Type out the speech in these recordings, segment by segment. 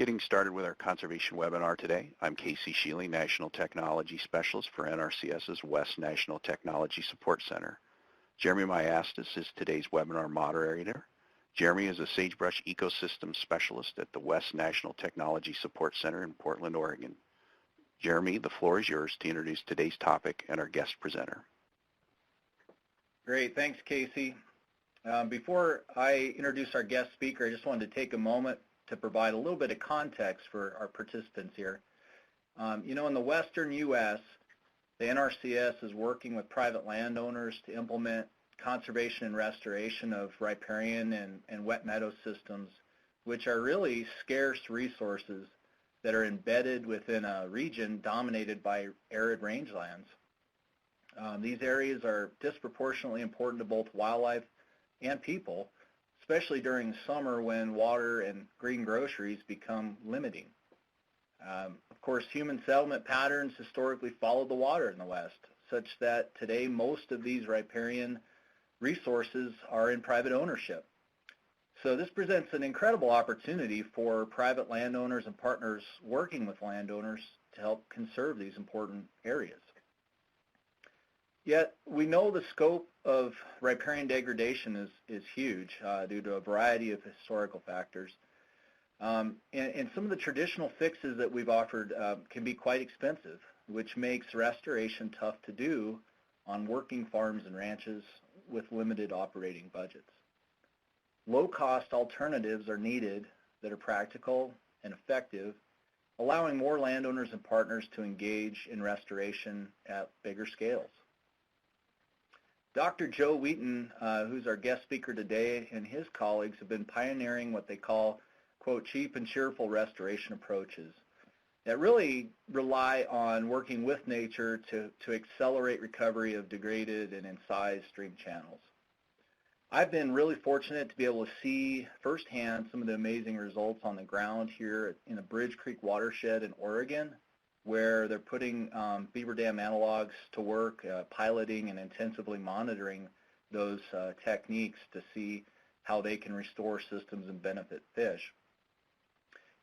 Getting started with our conservation webinar today, I'm Casey Shealy, National Technology Specialist for NRCS's West National Technology Support Center. Jeremy Maestas is today's webinar moderator. Jeremy is a Sagebrush Ecosystem Specialist at the West National Technology Support Center in Portland, Oregon. Jeremy, the floor is yours to introduce today's topic and our guest presenter. Great, thanks Casey. Before I introduce our guest speaker, I just wanted to take a moment to provide a little bit of context for our participants here. In the western U.S., the NRCS is working with private landowners to implement conservation and restoration of riparian and wet meadow systems, which are really scarce resources that are embedded within a region dominated by arid rangelands. These areas are disproportionately important to both wildlife and people, especially during summer when water and green groceries become limiting. Of course, human settlement patterns historically followed the water in the West, such that today most of these riparian resources are in private ownership. So this presents an incredible opportunity for private landowners and partners working with landowners to help conserve these important areas. Yet we know the scope of riparian degradation is huge due to a variety of historical factors. And some of the traditional fixes that we've offered can be quite expensive, which makes restoration tough to do on working farms and ranches with limited operating budgets. Low-cost alternatives are needed that are practical and effective, allowing more landowners and partners to engage in restoration at bigger scales. Dr. Joe Wheaton, who's our guest speaker today, and his colleagues have been pioneering what they call, quote, cheap and cheerful restoration approaches that really rely on working with nature to accelerate recovery of degraded and incised stream channels. I've been really fortunate to be able to see firsthand some of the amazing results on the ground here in the Bridge Creek Watershed in Oregon, where they're putting beaver dam analogs to work, piloting and intensively monitoring those techniques to see how they can restore systems and benefit fish.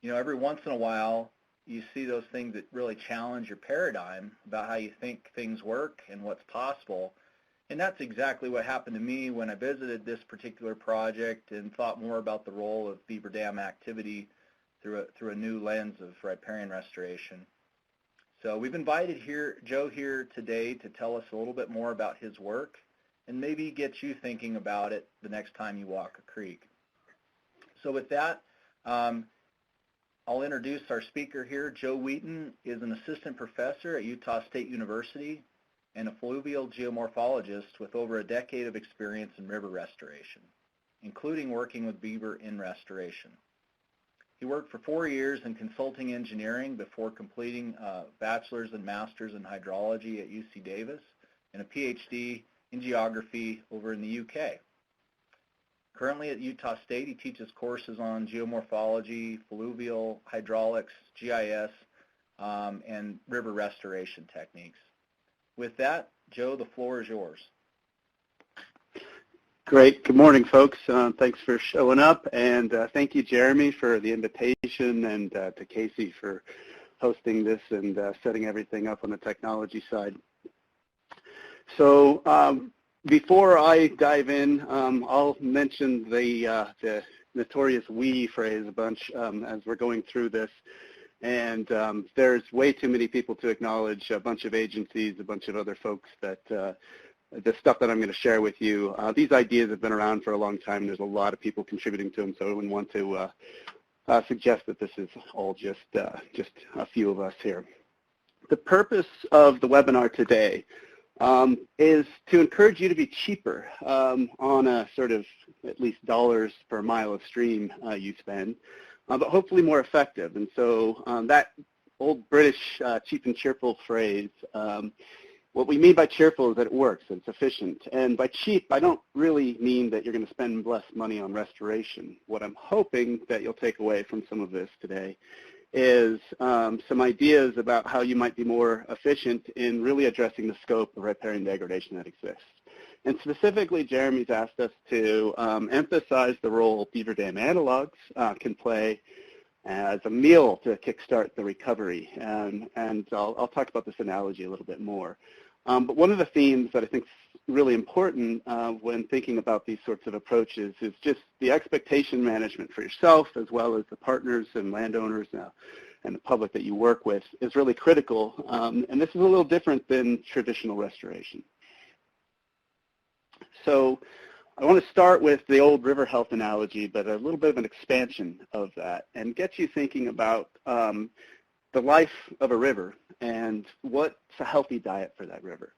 Every once in a while, you see those things that really challenge your paradigm about how you think things work and what's possible. And that's exactly what happened to me when I visited this particular project and thought more about the role of beaver dam activity through a new lens of riparian restoration. So we've invited Joe here today to tell us a little bit more about his work and maybe get you thinking about it the next time you walk a creek. So with that, I'll introduce our speaker here. Joe Wheaton is an assistant professor at Utah State University and a fluvial geomorphologist with over a decade of experience in river restoration, including working with beaver in restoration. He worked for 4 years in consulting engineering before completing a bachelor's and master's in hydrology at UC Davis and a Ph.D. in geography over in the UK. Currently at Utah State, he teaches courses on geomorphology, fluvial, hydraulics, GIS, and river restoration techniques. With that, Joe, the floor is yours. Great. Good morning, folks. Thanks for showing up, and thank you, Jeremy, for the invitation, and to Casey for hosting this and setting everything up on the technology side. So before I dive in, I'll mention the notorious "we" phrase a bunch as we're going through this. And there's way too many people to acknowledge, a bunch of agencies, a bunch of other folks that the stuff that I'm going to share with you. These ideas have been around for a long time. There's a lot of people contributing to them, so I wouldn't want to suggest that this is all just a few of us here. The purpose of the webinar today is to encourage you to be cheaper on a sort of at least dollars per mile of stream you spend, but hopefully more effective. And so that old British cheap and cheerful phrase, what we mean by cheerful is that it works, it's efficient. And by cheap, I don't really mean that you're going to spend less money on restoration. What I'm hoping that you'll take away from some of this today is some ideas about how you might be more efficient in really addressing the scope of riparian degradation that exists. And specifically, Jeremy's asked us to emphasize the role beaver dam analogs can play as a meal to kickstart the recovery. And I'll talk about this analogy a little bit more. But one of the themes that I think is really important when thinking about these sorts of approaches is just the expectation management for yourself as well as the partners and landowners and the public that you work with is really critical. And this is a little different than traditional restoration. So I want to start with the old river health analogy, but a little bit of an expansion of that and get you thinking about the life of a river and what's a healthy diet for that river.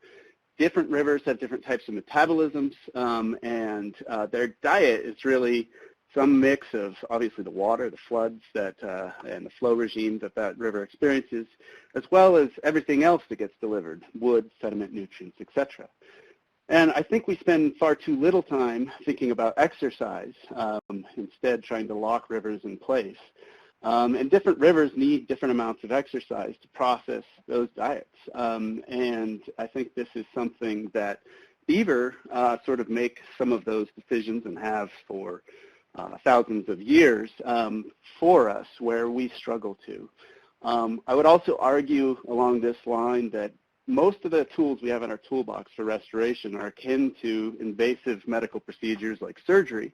Different rivers have different types of metabolisms, and their diet is really some mix of obviously the water, the floods that, and the flow regime that river experiences, as well as everything else that gets delivered, wood, sediment, nutrients, etc. And I think we spend far too little time thinking about exercise, instead trying to lock rivers in place. And different rivers need different amounts of exercise to process those diets. And I think this is something that beaver sort of make some of those decisions and have for thousands of years for us, where we struggle to. I would also argue along this line that most of the tools we have in our toolbox for restoration are akin to invasive medical procedures like surgery,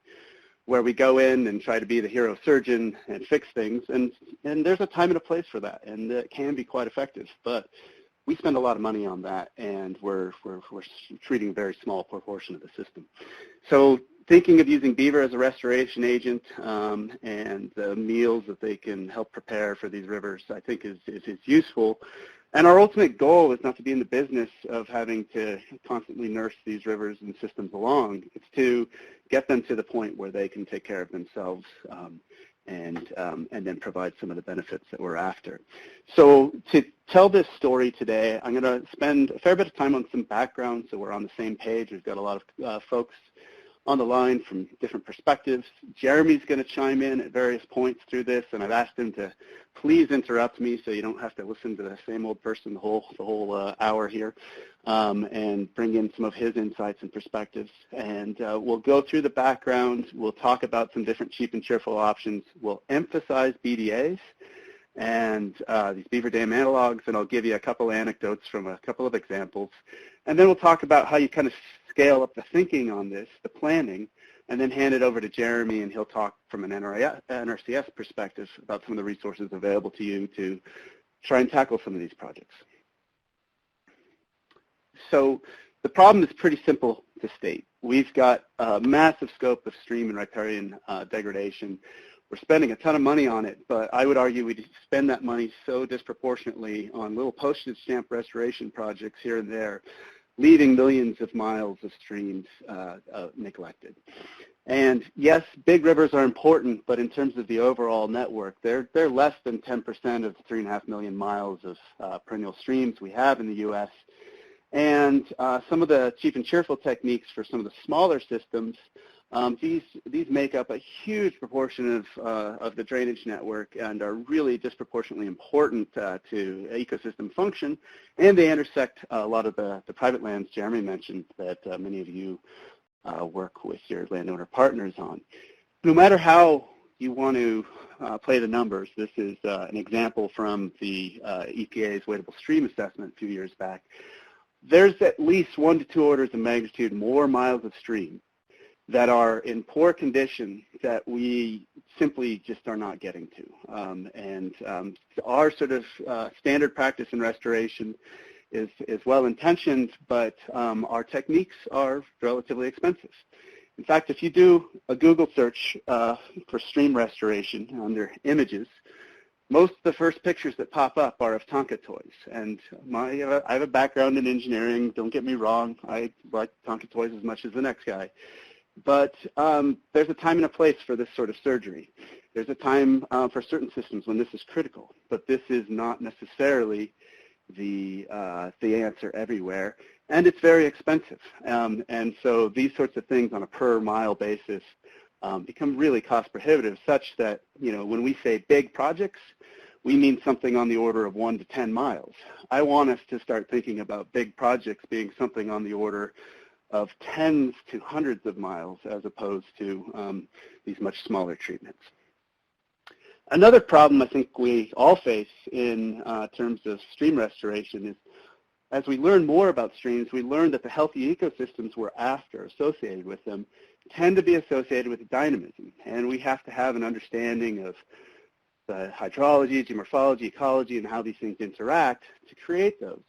where we go in and try to be the hero surgeon and fix things, and there's a time and a place for that, and it can be quite effective. But we spend a lot of money on that, and we're treating a very small proportion of the system. So thinking of using beaver as a restoration agent and the meals that they can help prepare for these rivers, I think is useful. And our ultimate goal is not to be in the business of having to constantly nurse these rivers and systems along. It's to get them to the point where they can take care of themselves and then provide some of the benefits that we're after. So to tell this story today, I'm going to spend a fair bit of time on some background so we're on the same page. We've got a lot of folks on the line from different perspectives. Jeremy's going to chime in at various points through this, and I've asked him to please interrupt me so you don't have to listen to the same old person the whole hour here, and bring in some of his insights and perspectives. And we'll go through the background. We'll talk about some different cheap and cheerful options. We'll emphasize BDAs and these beaver dam analogs, and I'll give you a couple anecdotes from a couple of examples. And then we'll talk about how you kind of scale up the thinking on this, the planning, and then hand it over to Jeremy, and he'll talk from an NRCS perspective about some of the resources available to you to try and tackle some of these projects. So the problem is pretty simple to state. We've got a massive scope of stream and riparian degradation. We're spending a ton of money on it, but I would argue we spend that money so disproportionately on little postage stamp restoration projects here and there, leaving millions of miles of streams neglected. And yes, big rivers are important, but in terms of the overall network, they're less than 10% of the 3.5 million miles of perennial streams we have in the U.S. And some of the cheap and cheerful techniques for some of the smaller systems, these make up a huge proportion of the drainage network and are really disproportionately important to ecosystem function, and they intersect a lot of the private lands Jeremy mentioned that many of you work with your landowner partners on. No matter how you want to play the numbers, this is an example from the EPA's Weightable Stream Assessment a few years back. There's at least 1 to 2 orders of magnitude more miles of stream that are in poor condition that we simply just are not getting to. Our sort of standard practice in restoration is well-intentioned, but our techniques are relatively expensive. In fact, if you do a Google search for stream restoration under images, most of the first pictures that pop up are of Tonka toys. And I have a background in engineering, don't get me wrong, I like Tonka toys as much as the next guy. But there's a time and a place for this sort of surgery. There's a time for certain systems when this is critical, but this is not necessarily the answer everywhere, and it's very expensive. And so these sorts of things on a per mile basis become really cost prohibitive, such that, you know, when we say big projects, we mean something on the order of 1 to 10 miles. I want us to start thinking about big projects being something on the order of tens to hundreds of miles as opposed to these much smaller treatments. Another problem I think we all face in terms of stream restoration is as we learn more about streams, we learn that the healthy ecosystems we're after, associated with them, tend to be associated with dynamism. And we have to have an understanding of the hydrology, geomorphology, ecology, and how these things interact to create those.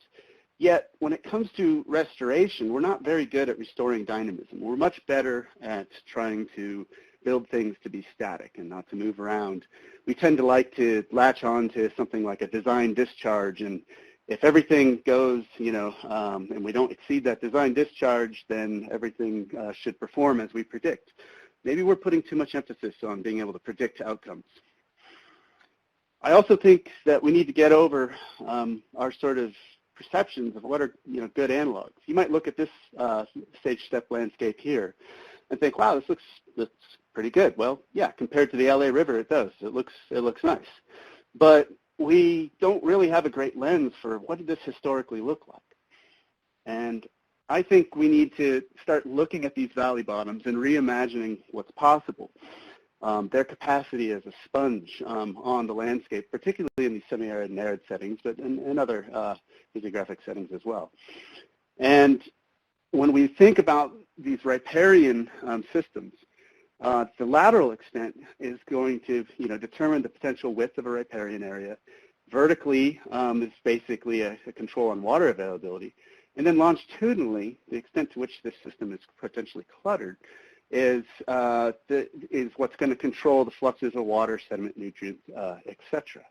Yet, when it comes to restoration, we're not very good at restoring dynamism. We're much better at trying to build things to be static and not to move around. We tend to like to latch on to something like a design discharge, and if everything goes, and we don't exceed that design discharge, then everything should perform as we predict. Maybe we're putting too much emphasis on being able to predict outcomes. I also think that we need to get over our sort of perceptions of what are good analogs. You might look at this stage step landscape here and think, wow, this looks pretty good. Well, yeah, compared to the LA River, it does. It looks nice. But we don't really have a great lens for what did this historically look like. And I think we need to start looking at these valley bottoms and reimagining what's possible. Their capacity as a sponge on the landscape, particularly in these semi-arid and arid settings, but in other physiographic settings as well. And when we think about these riparian systems, the lateral extent is going to determine the potential width of a riparian area. Vertically is basically a control on water availability. And then longitudinally, the extent to which this system is potentially cluttered is what's going to control the fluxes of water, sediment, nutrients, etc.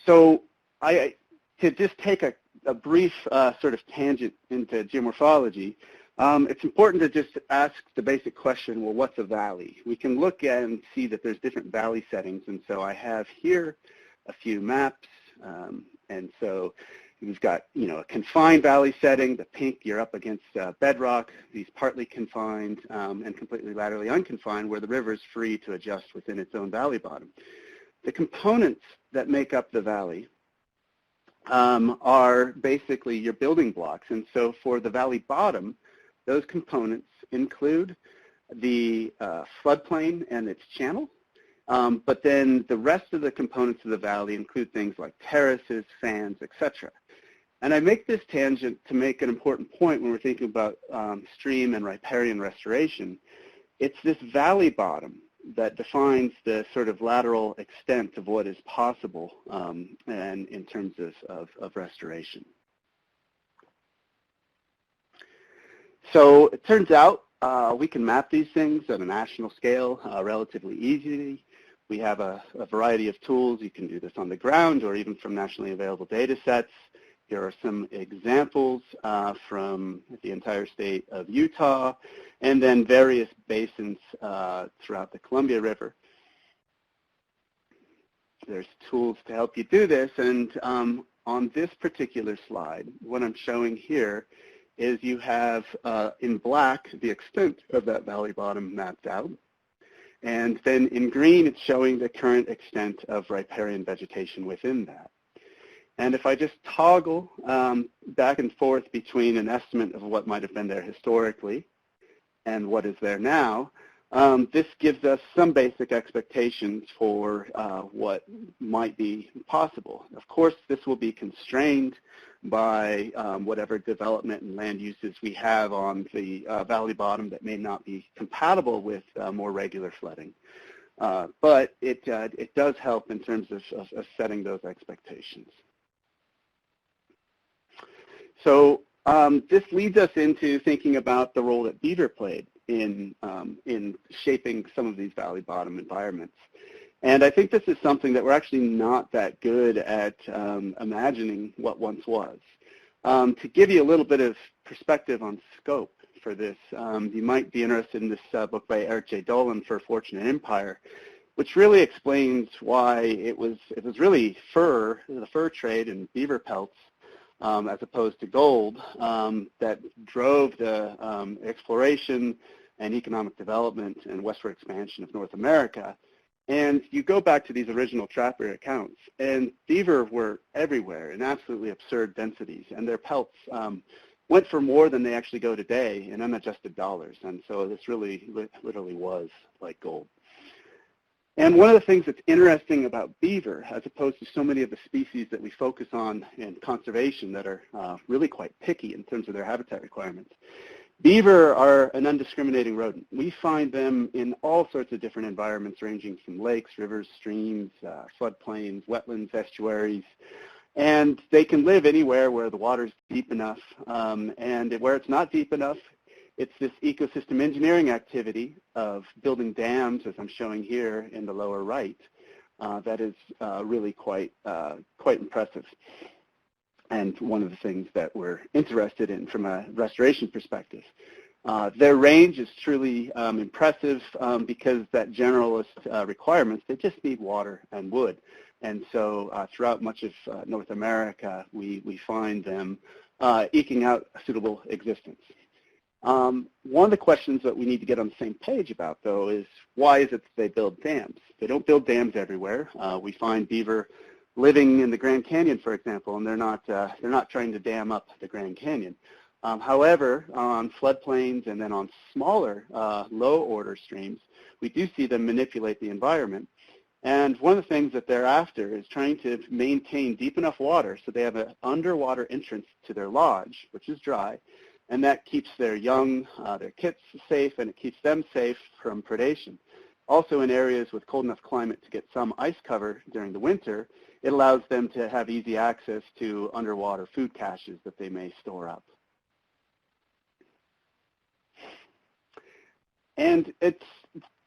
So to just take a brief sort of tangent into geomorphology, it's important to just ask the basic question, well, what's a valley? We can look at and see that there's different valley settings, and so I have here a few maps, and so we've got, a confined valley setting. The pink, you're up against bedrock. These partly confined and completely laterally unconfined, where the river is free to adjust within its own valley bottom. The components that make up the valley are basically your building blocks, and so for the valley bottom, those components include the floodplain and its channel, but then the rest of the components of the valley include things like terraces, fans, etc. And I make this tangent to make an important point when we're thinking about stream and riparian restoration. It's this valley bottom that defines the sort of lateral extent of what is possible and in terms of restoration. So it turns out we can map these things at a national scale relatively easily. We have a variety of tools. You can do this on the ground or even from nationally available data sets. Here are some examples from the entire state of Utah and then various basins throughout the Columbia River. There's tools to help you do this, and on this particular slide, what I'm showing here is you have in black the extent of that valley bottom mapped out, and then in green it's showing the current extent of riparian vegetation within that. And if I just toggle back and forth between an estimate of what might have been there historically and what is there now, this gives us some basic expectations for what might be possible. Of course, this will be constrained by whatever development and land uses we have on the valley bottom that may not be compatible with more regular flooding. But it does help in terms of setting those expectations. So this leads us into thinking about the role that beaver played in shaping some of these valley bottom environments. And I think this is something that we're actually not that good at imagining what once was. To give you a little bit of perspective on scope for this, you might be interested in this book by Eric J. Dolan, For Fortune and Empire, which really explains why it was really the fur trade and beaver pelts as opposed to gold, that drove the exploration and economic development and westward expansion of North America. And you go back to these original trapper accounts, and beaver were everywhere in absolutely absurd densities, and their pelts went for more than they actually go today in unadjusted dollars. And so this really literally was like gold. And one of the things that's interesting about beaver, as opposed to so many of the species that we focus on in conservation that are really quite picky in terms of their habitat requirements, beaver are an undiscriminating rodent. We find them in all sorts of different environments ranging from lakes, rivers, streams, floodplains, wetlands, estuaries, and they can live anywhere where the water's deep enough, and where it's not deep enough, it's this ecosystem engineering activity of building dams, as I'm showing here in the lower right, that is really quite impressive, and one of the things that we're interested in from a restoration perspective. Their range is truly impressive because that generalist requirements, they just need water and wood. And so throughout much of North America, we find them eking out a suitable existence. One of the questions that we need to get on the same page about, though, is why is it that they build dams? They don't build dams everywhere. We find beaver living in the Grand Canyon, for example, and they're not trying to dam up the Grand Canyon. However, on floodplains and then on smaller, low-order streams, we do see them manipulate the environment. And one of the things that they're after is trying to maintain deep enough water so they have an underwater entrance to their lodge, which is dry, and that keeps their young, their kits safe, and it keeps them safe from predation. Also in areas with cold enough climate to get some ice cover during the winter, it allows them to have easy access to underwater food caches that they may store up. And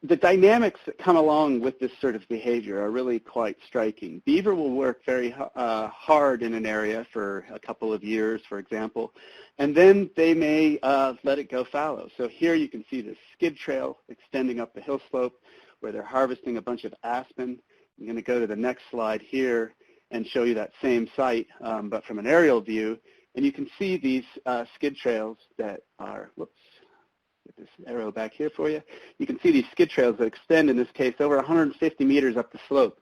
the dynamics that come along with this sort of behavior are really quite striking. Beaver will work very hard in an area for a couple of years, for example, and then they may let it go fallow. So here you can see this skid trail extending up the hill slope where they're harvesting a bunch of aspen. I'm going to go to the next slide here and show you that same site, but from an aerial view. And you can see these skid trails that are, whoops, get this arrow back here for you. You can see these skid trails that extend, in this case, over 150 meters up the slope.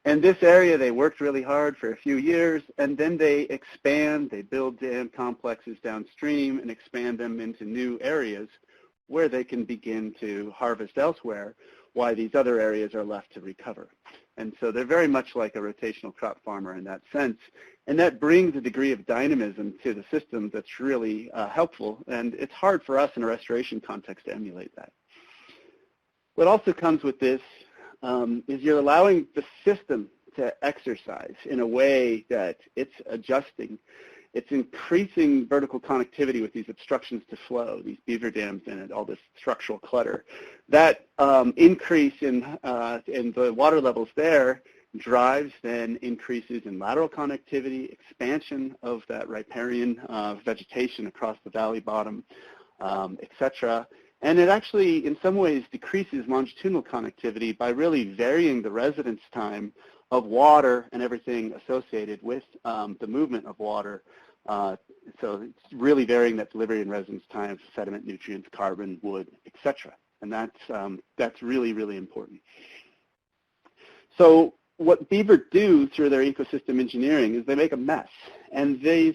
And this area, they worked really hard for a few years, and then they expand, they build dam complexes downstream and expand them into new areas where they can begin to harvest elsewhere, while these other areas are left to recover. And so they're very much like a rotational crop farmer in that sense. And that brings a degree of dynamism to the system that's really helpful. And it's hard for us in a restoration context to emulate that. What also comes with this is you're allowing the system to exercise in a way that it's adjusting. It's increasing vertical connectivity with these obstructions to flow, these beaver dams and all this structural clutter. That increase in the water levels there drives then increases in lateral connectivity, expansion of that riparian vegetation across the valley bottom, et cetera. And it actually, in some ways, decreases longitudinal connectivity by really varying the residence time of water and everything associated with the movement of water. So it's really varying that delivery and residence time of sediment, nutrients, carbon, wood, et cetera. And that's really, really important. So what beaver do through their ecosystem engineering is they make a mess. And these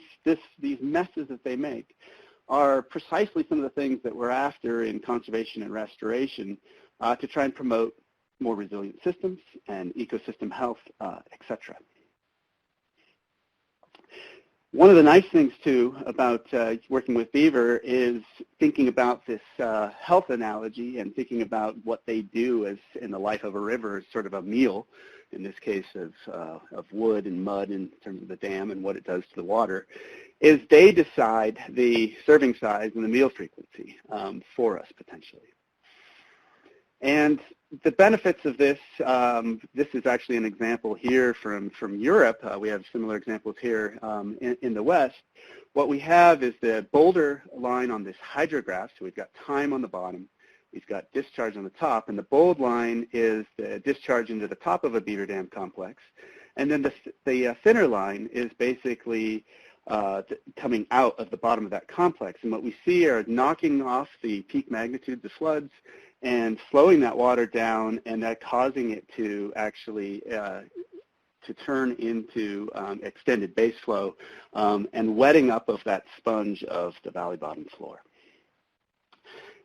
messes that they make are precisely some of the things that we're after in conservation and restoration to try and promote more resilient systems and ecosystem health, et cetera. One of the nice things, too, about working with beaver is thinking about this health analogy and thinking about what they do as in the life of a river as sort of a meal, in this case of wood and mud in terms of the dam and what it does to the water, is they decide the serving size and the meal frequency for us, potentially. And the benefits of this, this is actually an example here from Europe. We have similar examples here in the West. What we have is the boulder line on this hydrograph. So we've got time on the bottom. We've got discharge on the top. And the bold line is the discharge into the top of a beaver dam complex. And then the thinner line is basically coming out of the bottom of that complex. And what we see are knocking off the peak magnitudes of floods and slowing that water down, and that causing it to actually to turn into extended base flow and wetting up of that sponge of the valley bottom floor.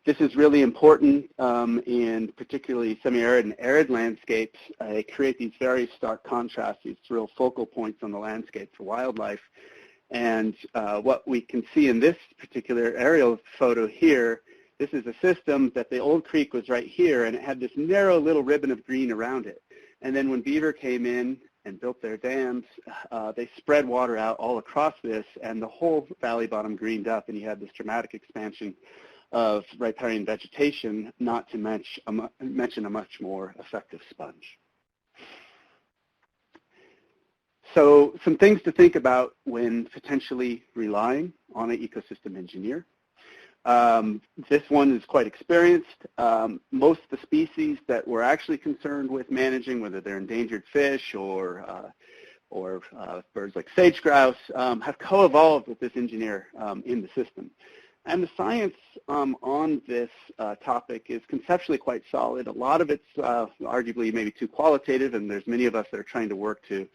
This is really important in particularly semi-arid and arid landscapes. They create these very stark contrasts, these real focal points on the landscape for wildlife. And what we can see in this particular aerial photo here, this is a system that the old creek was right here, and it had this narrow little ribbon of green around it. And then when beaver came in and built their dams, they spread water out all across this, and the whole valley bottom greened up, and you had this dramatic expansion of riparian vegetation, not to mention a much more effective sponge. So some things to think about when potentially relying on an ecosystem engineer. This one is quite experienced. Most of the species that we're actually concerned with managing, whether they're endangered fish or birds like sage grouse, have co-evolved with this engineer in the system. And the science on this topic is conceptually quite solid. A lot of it's arguably maybe too qualitative, and there's many of us that are trying to work to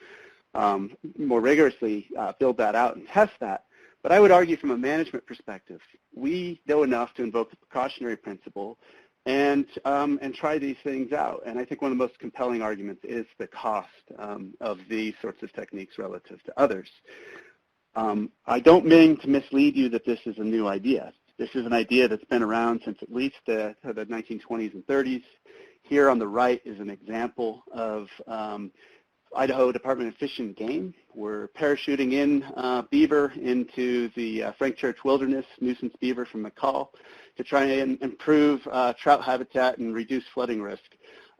more rigorously build that out and test that. But I would argue from a management perspective, we know enough to invoke the precautionary principle and try these things out. And I think one of the most compelling arguments is the cost of these sorts of techniques relative to others. I don't mean to mislead you that this is a new idea. This is an idea that's been around since at least the 1920s and 30s. Here on the right is an example of Idaho Department of Fish and Game. We're parachuting in beaver into the Frank Church Wilderness, nuisance beaver from McCall, to try and improve trout habitat and reduce flooding risk.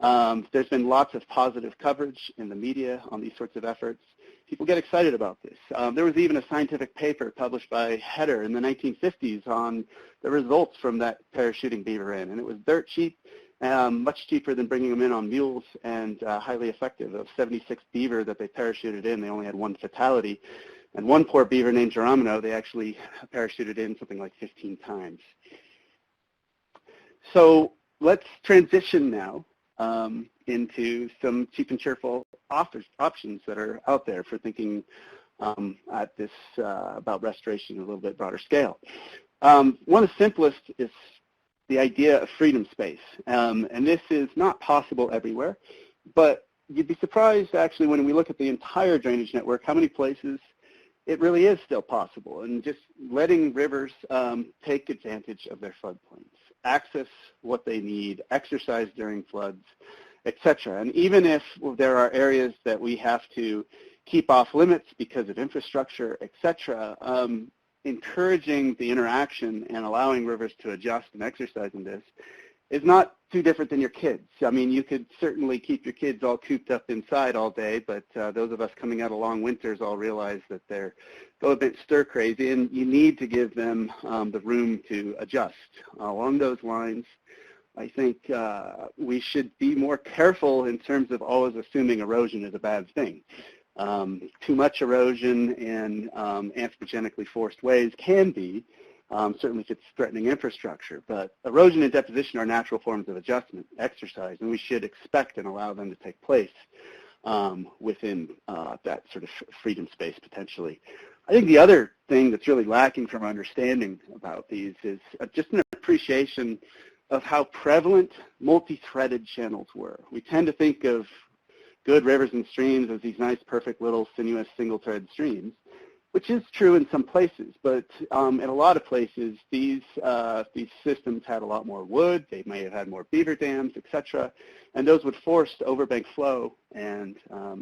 There's been lots of positive coverage in the media on these sorts of efforts. People get excited about this. There was even a scientific paper published by Heder in the 1950s on the results from that parachuting beaver in, and it was dirt cheap, much cheaper than bringing them in on mules, and highly effective. Of 76 beaver that they parachuted in, they only had one fatality. And one poor beaver named Geronimo, they actually parachuted in something like 15 times. So let's transition now into some cheap and cheerful options that are out there for thinking at this about restoration on a little bit broader scale. One of the simplest is the idea of freedom space. And this is not possible everywhere, but you'd be surprised actually when we look at the entire drainage network, how many places it really is still possible, and just letting rivers take advantage of their floodplains, access what they need, exercise during floods, etc. And even if there are areas that we have to keep off limits because of infrastructure, etc., encouraging the interaction and allowing rivers to adjust and exercise in this is not too different than your kids. I mean, you could certainly keep your kids all cooped up inside all day, but those of us coming out of long winters all realize that they're a bit stir-crazy, and you need to give them the room to adjust. Along those lines, I think we should be more careful in terms of always assuming erosion is a bad thing. Too much erosion in anthropogenically forced ways can be, certainly if it's threatening infrastructure, but erosion and deposition are natural forms of adjustment, exercise, and we should expect and allow them to take place within that sort of freedom space potentially. I think the other thing that's really lacking from our understanding about these is just an appreciation of how prevalent multi-threaded channels were. We tend to think of good rivers and streams as these nice, perfect little sinuous single-thread streams, which is true in some places, but in a lot of places, these systems had a lot more wood. They may have had more beaver dams, etc., and those would force overbank flow and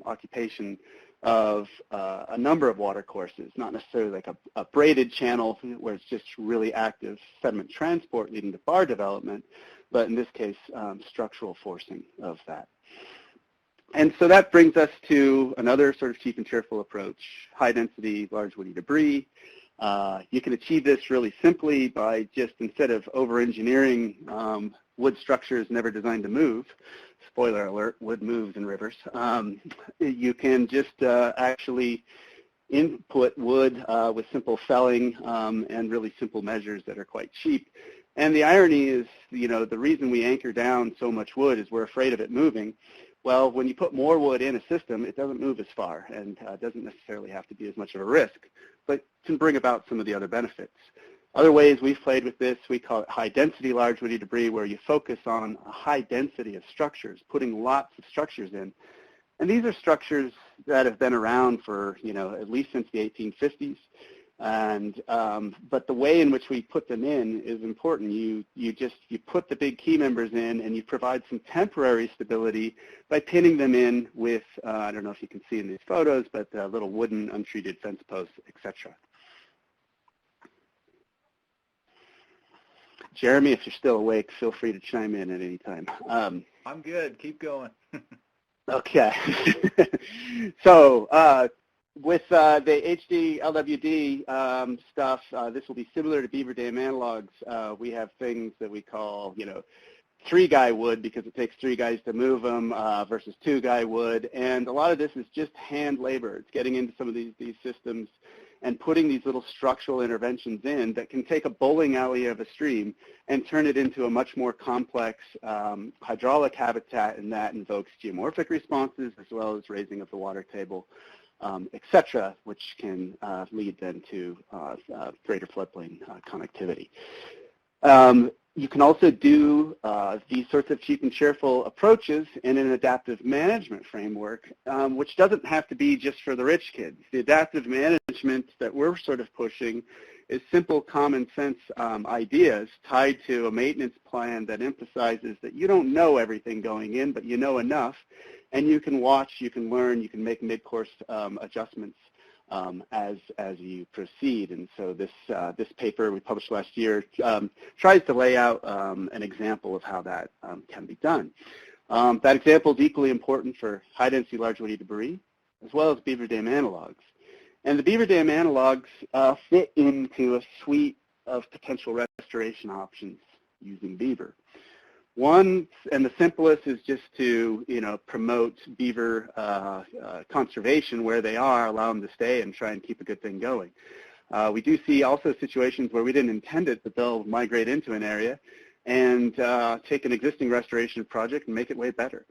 occupation of a number of water courses, not necessarily like a braided channel where it's just really active sediment transport leading to bar development, but in this case, structural forcing of that. And so that brings us to another sort of cheap and cheerful approach, high-density, large woody debris. You can achieve this really simply by just, instead of over-engineering wood structures never designed to move, spoiler alert, wood moves in rivers, you can just actually input wood with simple felling and really simple measures that are quite cheap. And the irony is, you know, the reason we anchor down so much wood is we're afraid of it moving. Well, when you put more wood in a system, it doesn't move as far and doesn't necessarily have to be as much of a risk, but can bring about some of the other benefits. Other ways we've played with this, we call it high-density large woody debris, where you focus on a high density of structures, putting lots of structures in. And these are structures that have been around for, at least since the 1850s. And but the way in which we put them in is important. You put the big key members in, and you provide some temporary stability by pinning them in with I don't know if you can see in these photos, but little wooden untreated fence posts, etc. Jeremy, if you're still awake, feel free to chime in at any time. I'm good. Keep going. Okay. So with the Ph.D. LWD stuff, this will be similar to beaver dam analogs. We have things that we call, 3-guy wood, because it takes 3 guys to move them versus 2-guy wood. And a lot of this is just hand labor. It's getting into some of these systems and putting these little structural interventions in that can take a bowling alley of a stream and turn it into a much more complex hydraulic habitat, and that invokes geomorphic responses as well as raising of the water table, etc., which can lead then to greater floodplain connectivity. You can also do these sorts of cheap and cheerful approaches in an adaptive management framework, which doesn't have to be just for the rich kids. The adaptive management that we're sort of pushing is simple common sense ideas tied to a maintenance plan that emphasizes that you don't know everything going in, but you know enough, and you can watch, you can learn, you can make mid-course adjustments as you proceed. And so this paper we published last year tries to lay out an example of how that can be done. That example is equally important for high-density large woody debris, as well as beaver dam analogs. And the beaver dam analogs fit into a suite of potential restoration options using beaver. One, and the simplest, is just to promote beaver conservation where they are, allow them to stay, and try and keep a good thing going. We do see also situations where we didn't intend it, but they'll migrate into an area and take an existing restoration project and make it way better.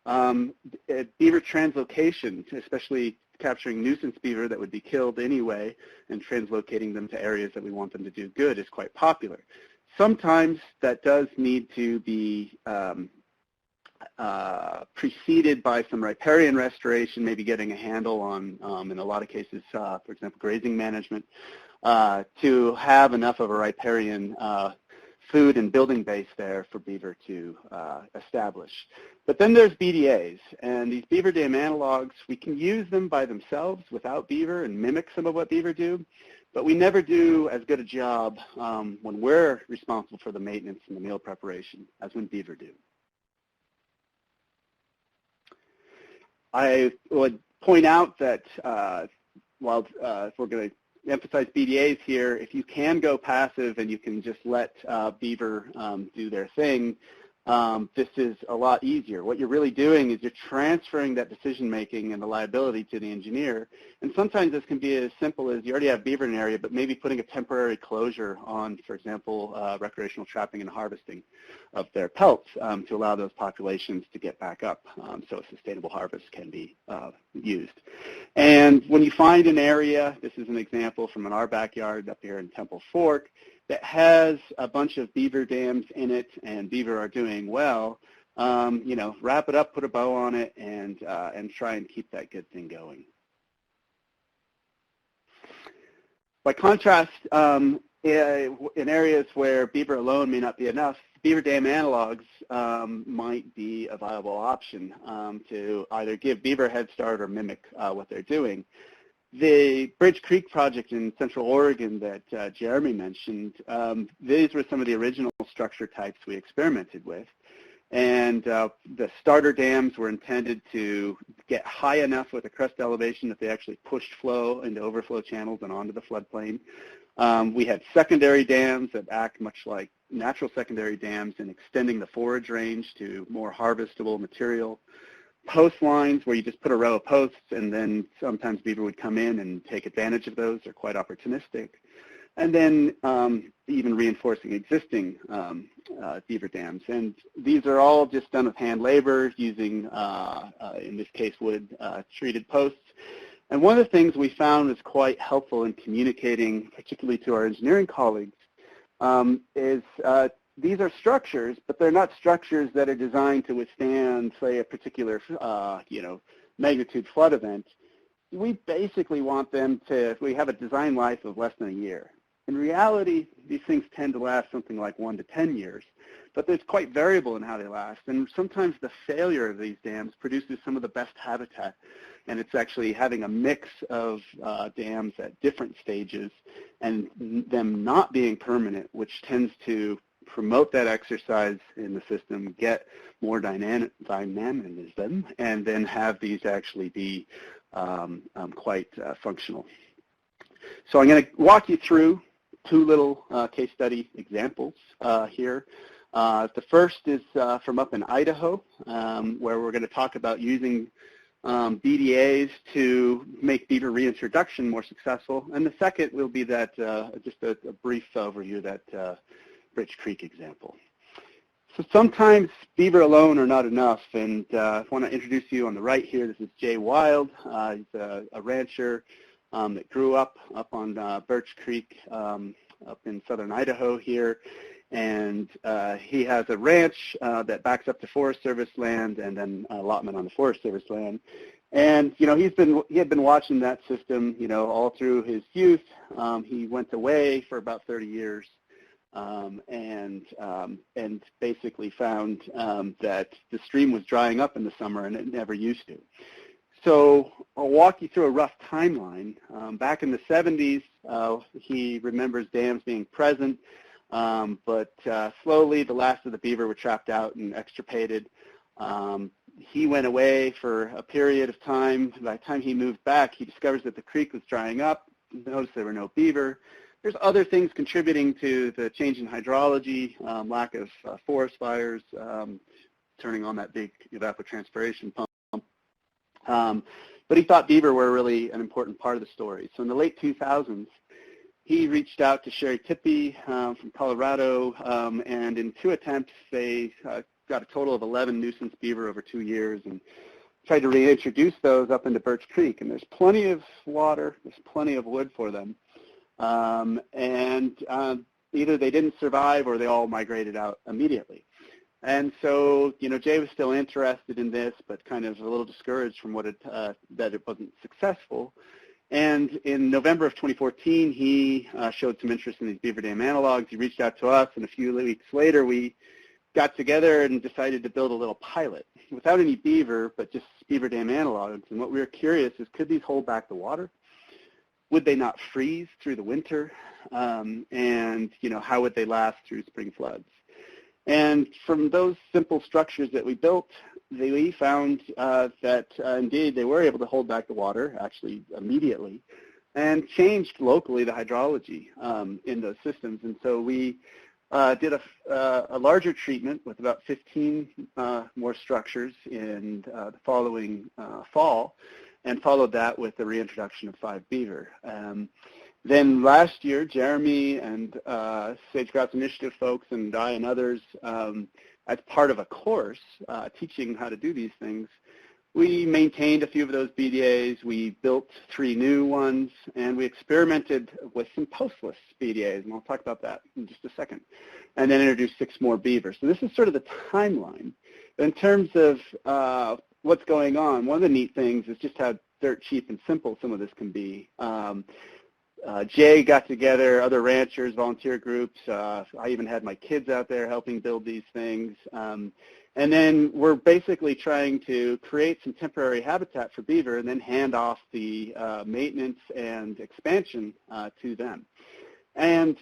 Beaver translocation, especially capturing nuisance beaver that would be killed anyway and translocating them to areas that we want them to do good, is quite popular. Sometimes that does need to be preceded by some riparian restoration, maybe getting a handle on, in a lot of cases, for example, grazing management, to have enough of a riparian food and building base there for beaver to establish. But then there's BDAs, and these beaver dam analogs, we can use them by themselves without beaver and mimic some of what beaver do, but we never do as good a job when we're responsible for the maintenance and the meal preparation as when beaver do. I would point out that while if we're going to emphasize BDAs here, if you can go passive and you can just let beaver do their thing, this is a lot easier. What you're really doing is you're transferring that decision-making and the liability to the engineer. And sometimes this can be as simple as you already have beaver in an area, but maybe putting a temporary closure on, for example, recreational trapping and harvesting of their pelts to allow those populations to get back up so a sustainable harvest can be used. And when you find an area, this is an example from our backyard up here in Temple Fork, that has a bunch of beaver dams in it and beaver are doing well, wrap it up, put a bow on it, and try and keep that good thing going. By contrast, in areas where beaver alone may not be enough, beaver dam analogs might be a viable option to either give beaver a head start or mimic what they're doing. The Bridge Creek project in Central Oregon that Jeremy mentioned, these were some of the original structure types we experimented with. And the starter dams were intended to get high enough with the crest elevation that they actually pushed flow into overflow channels and onto the floodplain. We had secondary dams that act much like natural secondary dams in extending the forage range to more harvestable material. Post lines where you just put a row of posts and then sometimes beaver would come in and take advantage of those. They're quite opportunistic. And then even reinforcing existing beaver dams. And these are all just done with hand labor using, in this case, wood treated posts. And one of the things we found was quite helpful in communicating, particularly to our engineering colleagues, these are structures, but they're not structures that are designed to withstand, say, a particular, magnitude flood event. We basically want them to, we have a design life of less than a year. In reality, these things tend to last something like 1 to 10 years, but it's quite variable in how they last. And sometimes the failure of these dams produces some of the best habitat. And it's actually having a mix of dams at different stages and them not being permanent, which tends to promote that exercise in the system, get more dynamism, and then have these actually be quite functional. So I'm going to walk you through 2 little case study examples here. The first is from up in Idaho, where we're going to talk about using BDAs to make beaver reintroduction more successful. And the second will be that just a brief overview of that Birch Creek example. So sometimes beaver alone are not enough, and I want to introduce you on the right here. This is Jay Wild. He's a rancher that grew up on Birch Creek up in southern Idaho here, and he has a ranch that backs up to Forest Service land and then allotment on the Forest Service land. And he had been watching that system all through his youth. He went away for about 30 years. And basically found that the stream was drying up in the summer and it never used to. So I'll walk you through a rough timeline. Back in the 70s, he remembers dams being present, but slowly the last of the beaver were trapped out and extirpated. He went away for a period of time. By the time he moved back, he discovers that the creek was drying up. He noticed there were no beaver. There's other things contributing to the change in hydrology, lack of forest fires, turning on that big evapotranspiration pump. But he thought beaver were really an important part of the story. So in the late 2000s, he reached out to Sherry Tippie from Colorado, and in 2 attempts, they got a total of 11 nuisance beaver over 2 years and tried to reintroduce those up into Birch Creek. And there's plenty of water, there's plenty of wood for them. Either they didn't survive or they all migrated out immediately. And so, Jay was still interested in this, but kind of a little discouraged from that it wasn't successful. And in November of 2014, he showed some interest in these beaver dam analogs. He reached out to us, and a few weeks later, we got together and decided to build a little pilot without any beaver, but just beaver dam analogs. And what we were curious is, could these hold back the water? Would they not freeze through the winter? And how would they last through spring floods? And from those simple structures that we built, we found that indeed they were able to hold back the water, actually immediately, and changed locally the hydrology in those systems. And so we did a larger treatment with about 15 more structures in the following fall, and followed that with the reintroduction of 5 beaver. Then last year, Jeremy and Sage Grouse Initiative folks and I and others, as part of a course teaching how to do these things, we maintained a few of those BDAs. We built 3 new ones, and we experimented with some postless BDAs, and I'll talk about that in just a second, and then introduced 6 more beaver. So this is sort of the timeline. In terms of what's going on, one of the neat things is just how dirt cheap and simple some of this can be. Jay got together, other ranchers, volunteer groups. I even had my kids out there helping build these things. And then we're basically trying to create some temporary habitat for beaver and then hand off the maintenance and expansion to them. And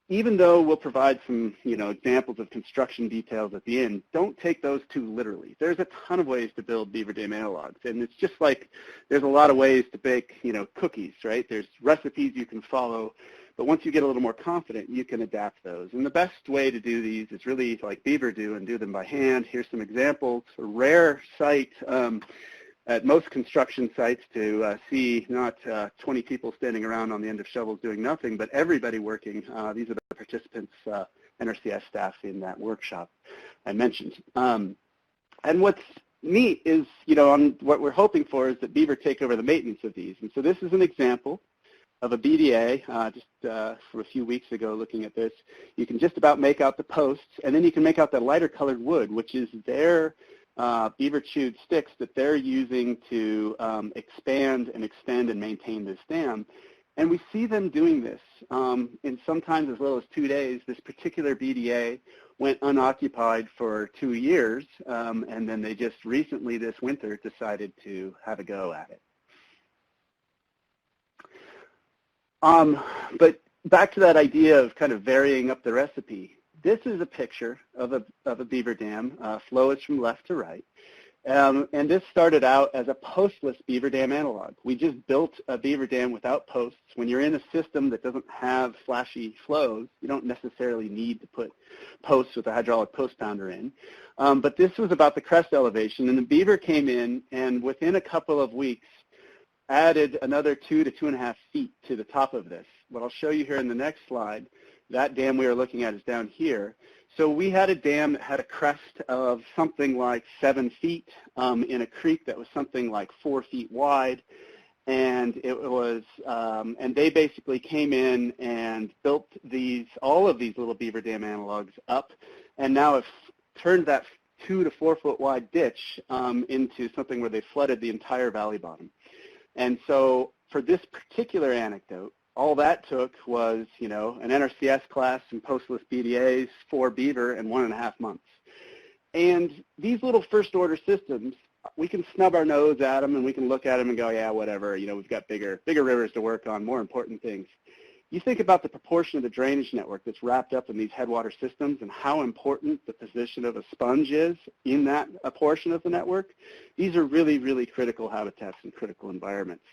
even though we'll provide some, examples of construction details at the end, don't take those too literally. There's a ton of ways to build beaver dam analogs, and it's just like there's a lot of ways to bake, cookies, right? There's recipes you can follow, but once you get a little more confident, you can adapt those. And the best way to do these is really like beaver do and do them by hand. Here's some examples. A rare site at most construction sites to see not 20 people standing around on the end of shovels doing nothing, but everybody working. These are the participants, NRCS staff in that workshop I mentioned. And what's neat is, what we're hoping for is that beaver take over the maintenance of these. And so this is an example of a BDA, just from a few weeks ago looking at this, you can just about make out the posts, and then you can make out the lighter colored wood, which is their beaver chewed sticks that they're using to expand and extend and maintain this dam. And we see them doing this in sometimes as little as 2 days. This particular BDA went unoccupied for 2 years, and then they just recently this winter decided to have a go at it. But back to that idea of kind of varying up the recipe. This is a picture of a beaver dam. Flow is from left to right. And this started out as a postless beaver dam analog. We just built a beaver dam without posts. When you're in a system that doesn't have flashy flows, you don't necessarily need to put posts with a hydraulic post pounder in. But this was about the crest elevation, and the beaver came in and within a couple of weeks added another 2 to 2.5 feet to the top of this. What I'll show you here in the next slide, that dam we are looking at is down here. So we had a dam that had a crest of something like 7 feet in a creek that was something like 4 feet wide, and it was, and they basically came in and built all of these little beaver dam analogs up, and now have turned that 2 to 4 foot wide ditch into something where they flooded the entire valley bottom. And so for this particular anecdote, all that took was, an NRCS class, some postless BDAs, 4 beaver, and 1.5 months. And these little first-order systems, we can snub our nose at them, and we can look at them and go, yeah, whatever. We've got bigger rivers to work on, more important things. You think about the proportion of the drainage network that's wrapped up in these headwater systems and how important the position of a sponge is in that a portion of the network. These are really, really critical habitats and critical environments.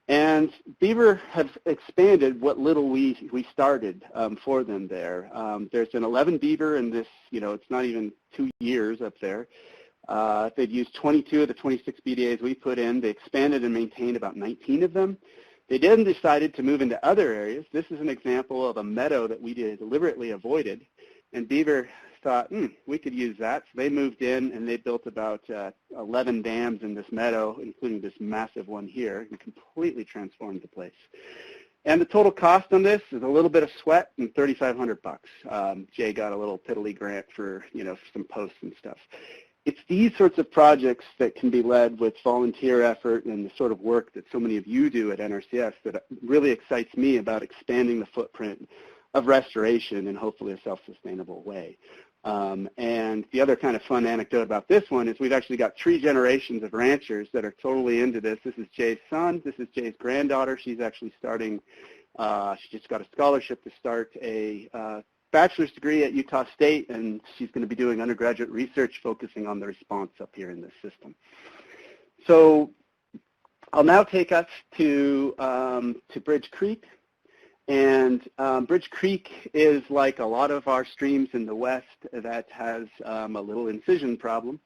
And beaver have expanded what little we started for them there. There's been 11 beaver in this, it's not even 2 years up there. They've used 22 of the 26 BDAs we put in. They expanded and maintained about 19 of them. They then decided to move into other areas. This is an example of a meadow that we deliberately avoided. And beaver thought, we could use that. So they moved in and they built about 11 dams in this meadow, including this massive one here, and completely transformed the place. And the total cost on this is a little bit of sweat and $3,500. Jay got a little piddly grant for, some posts and stuff. It's these sorts of projects that can be led with volunteer effort and the sort of work that so many of you do at NRCS that really excites me about expanding the footprint of restoration in hopefully a self-sustainable way. And the other kind of fun anecdote about this one is we've actually got 3 generations of ranchers that are totally into this. This is Jay's son. This is Jay's granddaughter. She's actually starting, she just got a scholarship to start a bachelor's degree at Utah State, and she's going to be doing undergraduate research focusing on the response up here in this system. So I'll now take us to Bridge Creek. And Bridge Creek is like a lot of our streams in the west that has a little incision problem.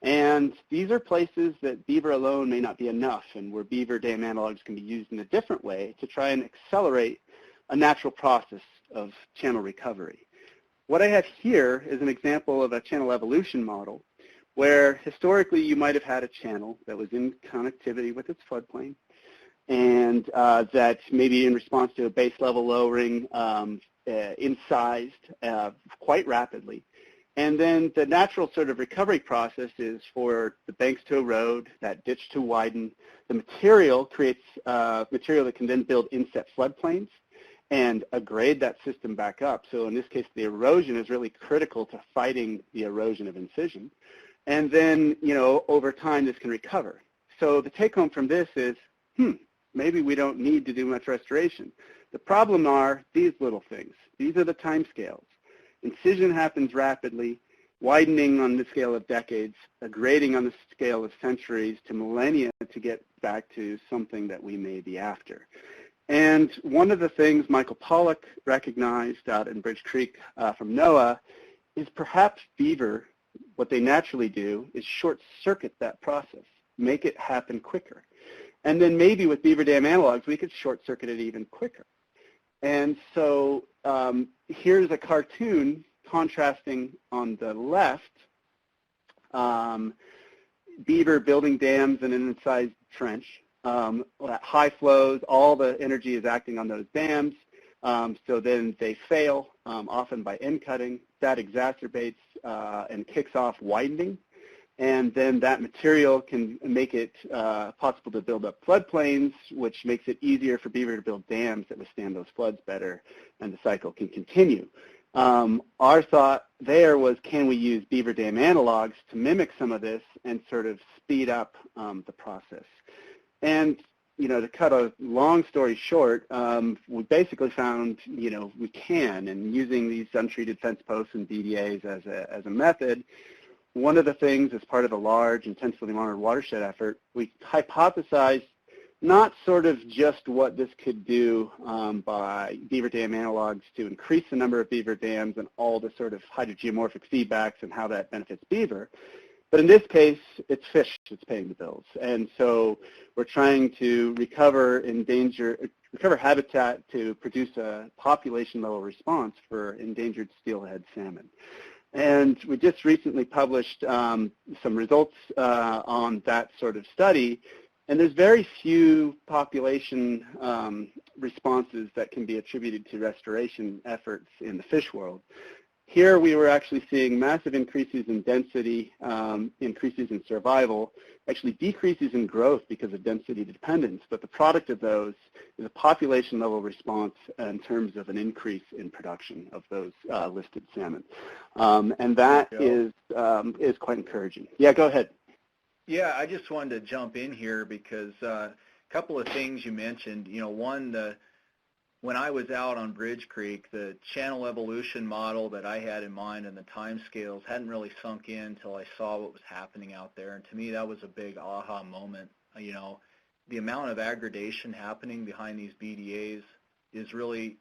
And these are places that beaver alone may not be enough, and where beaver dam analogs can be used in a different way to try and accelerate a natural process of channel recovery. What I have here is an example of a channel evolution model where historically you might have had a channel that was in connectivity with its floodplain, and that maybe in response to a base level lowering incised quite rapidly. And then the natural sort of recovery process is for the banks to erode, that ditch to widen. The material creates material that can then build inset floodplains and grade that system back up. So in this case, the erosion is really critical to fighting the erosion of incision. And then, over time, this can recover. So the take home from this is, maybe we don't need to do much restoration. The problem are these little things. These are the time scales. Incision happens rapidly, widening on the scale of decades, a grading on the scale of centuries to millennia to get back to something that we may be after. And one of the things Michael Pollock recognized out in Bridge Creek from NOAA is perhaps beaver, what they naturally do is short-circuit that process, make it happen quicker. And then maybe with beaver dam analogs, we could short-circuit it even quicker. And so here's a cartoon contrasting on the left, beaver building dams in an incised trench, at high flows, all the energy is acting on those dams, so then they fail, often by end cutting. That exacerbates and kicks off widening, and then that material can make it possible to build up floodplains, which makes it easier for beaver to build dams that withstand those floods better, and the cycle can continue. Our thought there was, can we use beaver dam analogs to mimic some of this and sort of speed up the process? And, you know, to cut a long story short, we basically found, you know, we can, and using these untreated fence posts and BDAs as a method, one of the things as part of a large, intensively monitored watershed effort, we hypothesized not sort of just what this could do by beaver dam analogs to increase the number of beaver dams and all the sort of hydrogeomorphic feedbacks and how that benefits beaver, but in this case, it's fish that's paying the bills. And so we're trying to recover habitat to produce a population-level response for endangered steelhead salmon. And we just recently published some results on that sort of study, and there's very few population responses that can be attributed to restoration efforts in the fish world. Here we were actually seeing massive increases in density, increases in survival, actually decreases in growth because of density dependence, but the product of those is a population level response in terms of an increase in production of those listed salmon. And that is quite encouraging. Yeah, go ahead. Yeah, I just wanted to jump in here because a couple of things you mentioned. You know, one, when I was out on Bridge Creek, the channel evolution model that I had in mind and the time scales hadn't really sunk in until I saw what was happening out there. And to me, that was a big aha moment. You know, the amount of aggradation happening behind these BDAs is really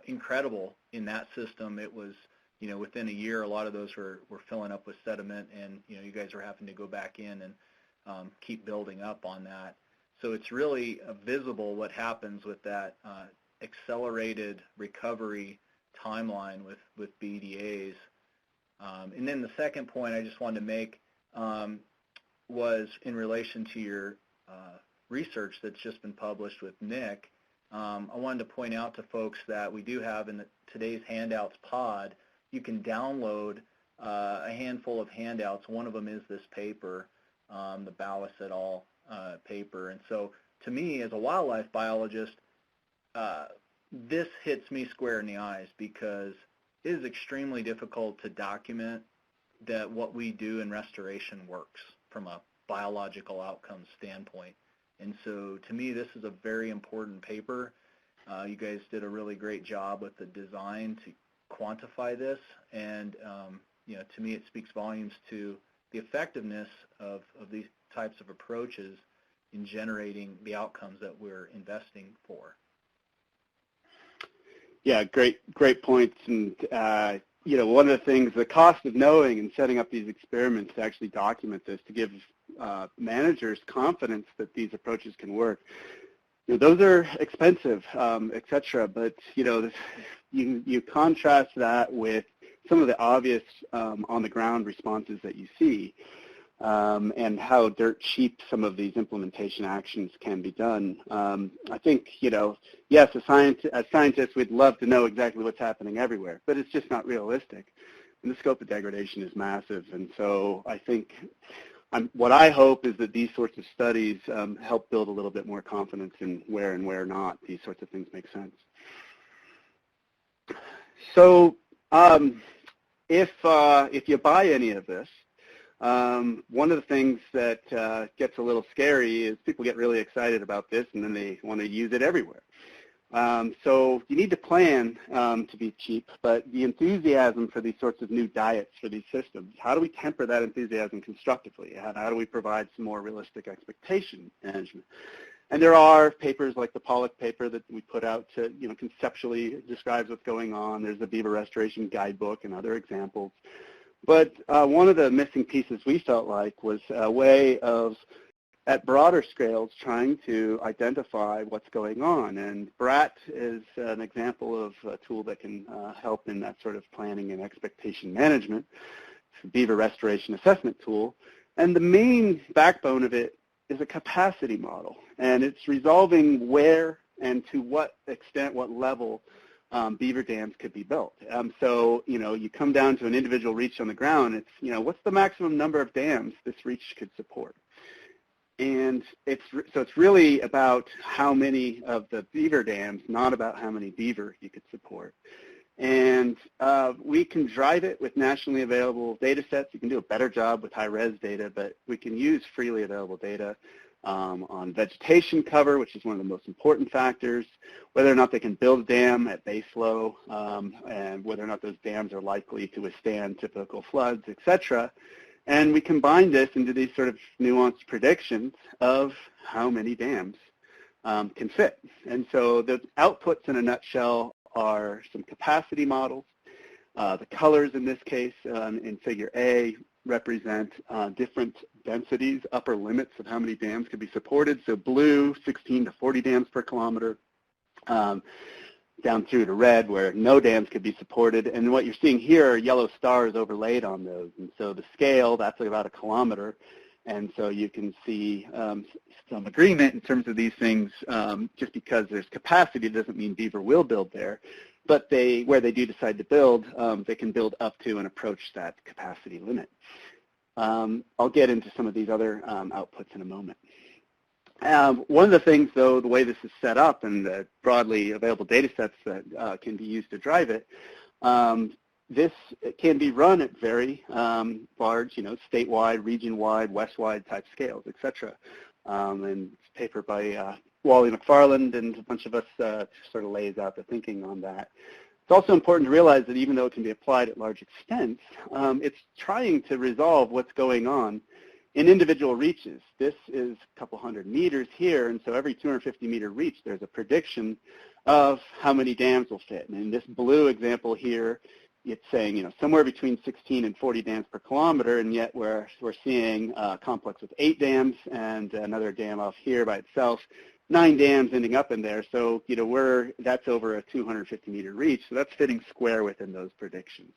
incredible in that system. It was, you know, within a year, a lot of those were filling up with sediment, and, you know, you guys were having to go back in and keep building up on that. So it's really visible what happens with that accelerated recovery timeline with BDAs. And then the second point I just wanted to make was in relation to your research that's just been published with Nick. I wanted to point out to folks that we do have in today's handouts pod, you can download a handful of handouts. One of them is this paper, the Ballas et al. Paper. And so to me, as a wildlife biologist, this hits me square in the eyes because it is extremely difficult to document that what we do in restoration works from a biological outcome standpoint. And so to me, this is a very important paper. You guys did a really great job with the design to quantify this, and you know, to me it speaks volumes to the effectiveness of these types of approaches in generating the outcomes that we're investing for. Yeah, great points. And you know, one of the things, the cost of knowing and setting up these experiments to actually document this, to give managers confidence that these approaches can work, you know, those are expensive, et cetera. But you know, you contrast that with some of the obvious on-the-ground responses that you see, and how dirt cheap some of these implementation actions can be done. I think, you know, yes, as scientists, we'd love to know exactly what's happening everywhere, but it's just not realistic. And the scope of degradation is massive. And so I think what I hope is that these sorts of studies help build a little bit more confidence in where and where not these sorts of things make sense. So if you buy any of this, one of the things that gets a little scary is people get really excited about this and then they want to use it everywhere. So you need to plan to be cheap, but the enthusiasm for these sorts of new diets for these systems, how do we temper that enthusiasm constructively? How do we provide some more realistic expectation management? And there are papers like the Pollock paper that we put out to, you know, conceptually describes what's going on. There's the Beaver Restoration Guidebook and other examples. But one of the missing pieces we felt like was a way of, at broader scales, trying to identify what's going on. And BRAT is an example of a tool that can help in that sort of planning and expectation management. It's a beaver restoration assessment tool. And the main backbone of it is a capacity model, and it's resolving where and to what extent, what level beaver dams could be built. So, you come down to an individual reach on the ground, it's, what's the maximum number of dams this reach could support? And it's really about how many of the beaver dams, not about how many beaver you could support. And we can drive it with nationally available data sets. You can do a better job with high-res data, but we can use freely available data on vegetation cover, which is one of the most important factors, whether or not they can build a dam at base flow, and whether or not those dams are likely to withstand typical floods, et cetera. And we combine this into these sort of nuanced predictions of how many dams can fit. And so the outputs in a nutshell are some capacity models. The colors in this case in figure A represent different densities, upper limits of how many dams could be supported. So blue, 16 to 40 dams per kilometer, down through to red where no dams could be supported. And what you're seeing here are yellow stars overlaid on those. And so the scale, that's about a kilometer. And so you can see some agreement in terms of these things. Just because there's capacity doesn't mean beaver will build there. But where they do decide to build, they can build up to and approach that capacity limit. I'll get into some of these other outputs in a moment. One of the things, though, the way this is set up and the broadly available data sets that can be used to drive it, this can be run at very large, statewide, region-wide, west-wide type scales, et cetera. And it's a paper by Wally McFarland and a bunch of us sort of lays out the thinking on that. It's also important to realize that even though it can be applied at large extents, it's trying to resolve what's going on in individual reaches. This is a couple hundred meters here, and so every 250-meter reach, there's a prediction of how many dams will fit. And in this blue example here, it's saying, somewhere between 16 and 40 dams per kilometer, and yet we're seeing a complex with 8 dams and another dam off here by itself, 9 dams ending up in there. So, that's over a 250-meter reach, so that's fitting square within those predictions.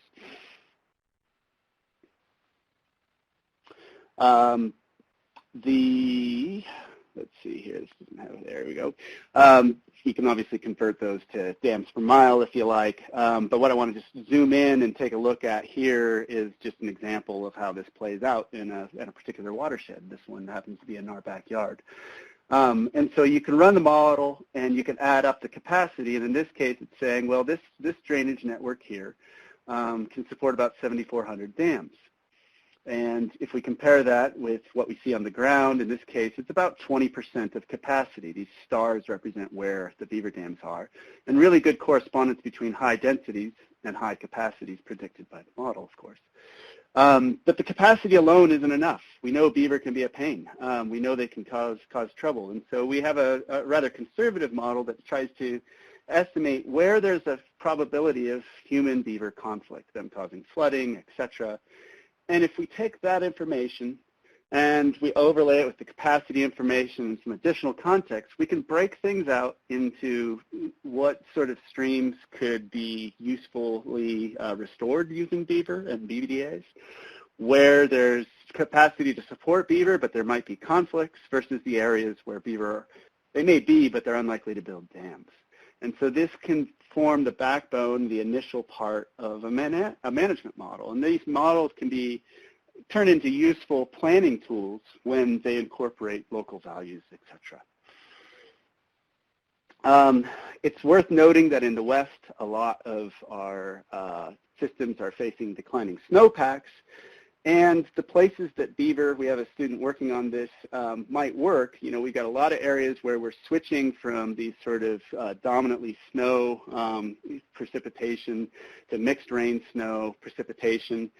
Let's see here, this doesn't have it, there we go. You can obviously convert those to dams per mile if you like, but what I want to just zoom in and take a look at here is just an example of how this plays out in a particular watershed. This one happens to be in our backyard. And so you can run the model and you can add up the capacity, and in this case it's saying, well, this drainage network here can support about 7,400 dams. And if we compare that with what we see on the ground, in this case, it's about 20% of capacity. These stars represent where the beaver dams are, and really good correspondence between high densities and high capacities predicted by the model, of course. But the capacity alone isn't enough. We know beaver can be a pain. We know they can cause trouble. And so we have a rather conservative model that tries to estimate where there's a probability of human-beaver conflict, them causing flooding, et cetera. And if we take that information and we overlay it with the capacity information and some additional context, we can break things out into what sort of streams could be usefully restored using beaver and BVDAs, where there's capacity to support beaver, but there might be conflicts, versus the areas where beaver, they may be, but they're unlikely to build dams. And so this can form the backbone, the initial part of a management model. And these models can be turned into useful planning tools when they incorporate local values, et cetera. It's worth noting that in the West, a lot of our systems are facing declining snowpacks. And the places that beaver, we have a student working on this, might work, we've got a lot of areas where we're switching from these sort of dominantly snow precipitation to mixed rain snow precipitation.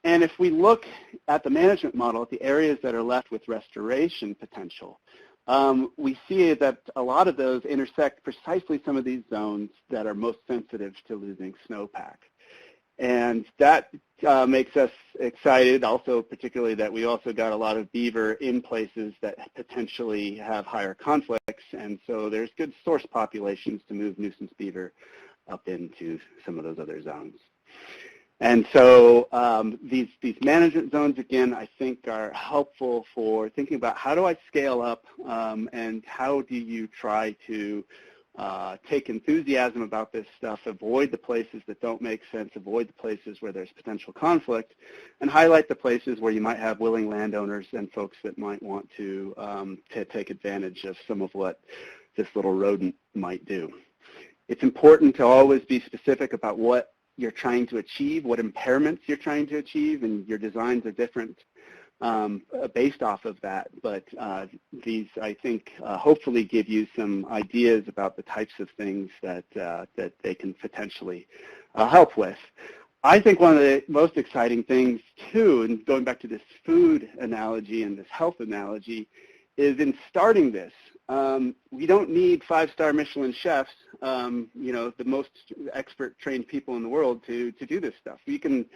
And if we look at the management model at the areas that are left with restoration potential, we see that a lot of those intersect precisely some of these zones that are most sensitive to losing snowpack. And that makes us excited, also particularly that we also got a lot of beaver in places that potentially have higher conflicts, and so there's good source populations to move nuisance beaver up into some of those other zones. And so these management zones, again, I think are helpful for thinking about how do I scale up and how do you try to take enthusiasm about this stuff, avoid the places that don't make sense, avoid the places where there's potential conflict, and highlight the places where you might have willing landowners and folks that might want to take advantage of some of what this little rodent might do. It's important to always be specific about what you're trying to achieve, what impairments you're trying to achieve, and your designs are different based off of that. But these, I think, hopefully give you some ideas about the types of things that they can potentially help with. I think one of the most exciting things, too, and going back to this food analogy and this health analogy, is in starting this, we don't need 5-star Michelin chefs, the most expert trained people in the world to do this stuff. We can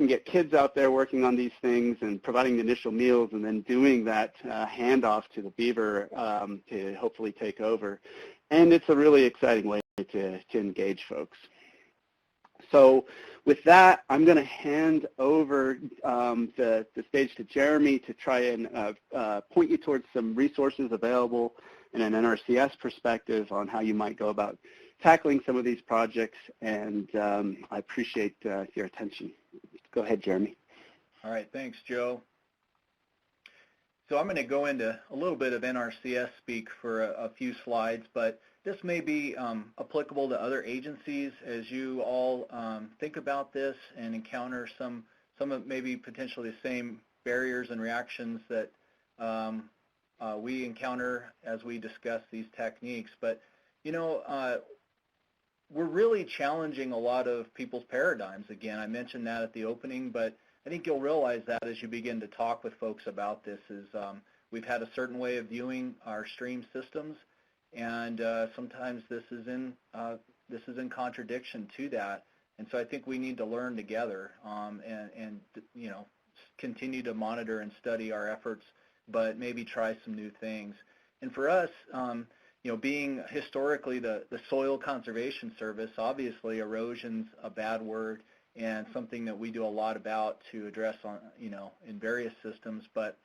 get kids out there working on these things and providing the initial meals and then doing that handoff to the beaver to hopefully take over. And it's a really exciting way to engage folks. So with that, I'm going to hand over the stage to Jeremy to try and point you towards some resources available in an NRCS perspective on how you might go about tackling some of these projects, and I appreciate your attention. Go ahead, Jeremy. All right, thanks, Joe. So I'm going to go into a little bit of NRCS speak for a few slides, but this may be applicable to other agencies as you all think about this and encounter some of maybe potentially the same barriers and reactions that we encounter as we discuss these techniques. But, we're really challenging a lot of people's paradigms. Again, I mentioned that at the opening, but I think you'll realize that as you begin to talk with folks about this is we've had a certain way of viewing our stream systems, and sometimes this is in contradiction to that. And so I think we need to learn together and continue to monitor and study our efforts, but maybe try some new things. And for us, being historically the Soil Conservation Service, obviously erosion's a bad word and something that we do a lot about to address on, in various systems. But,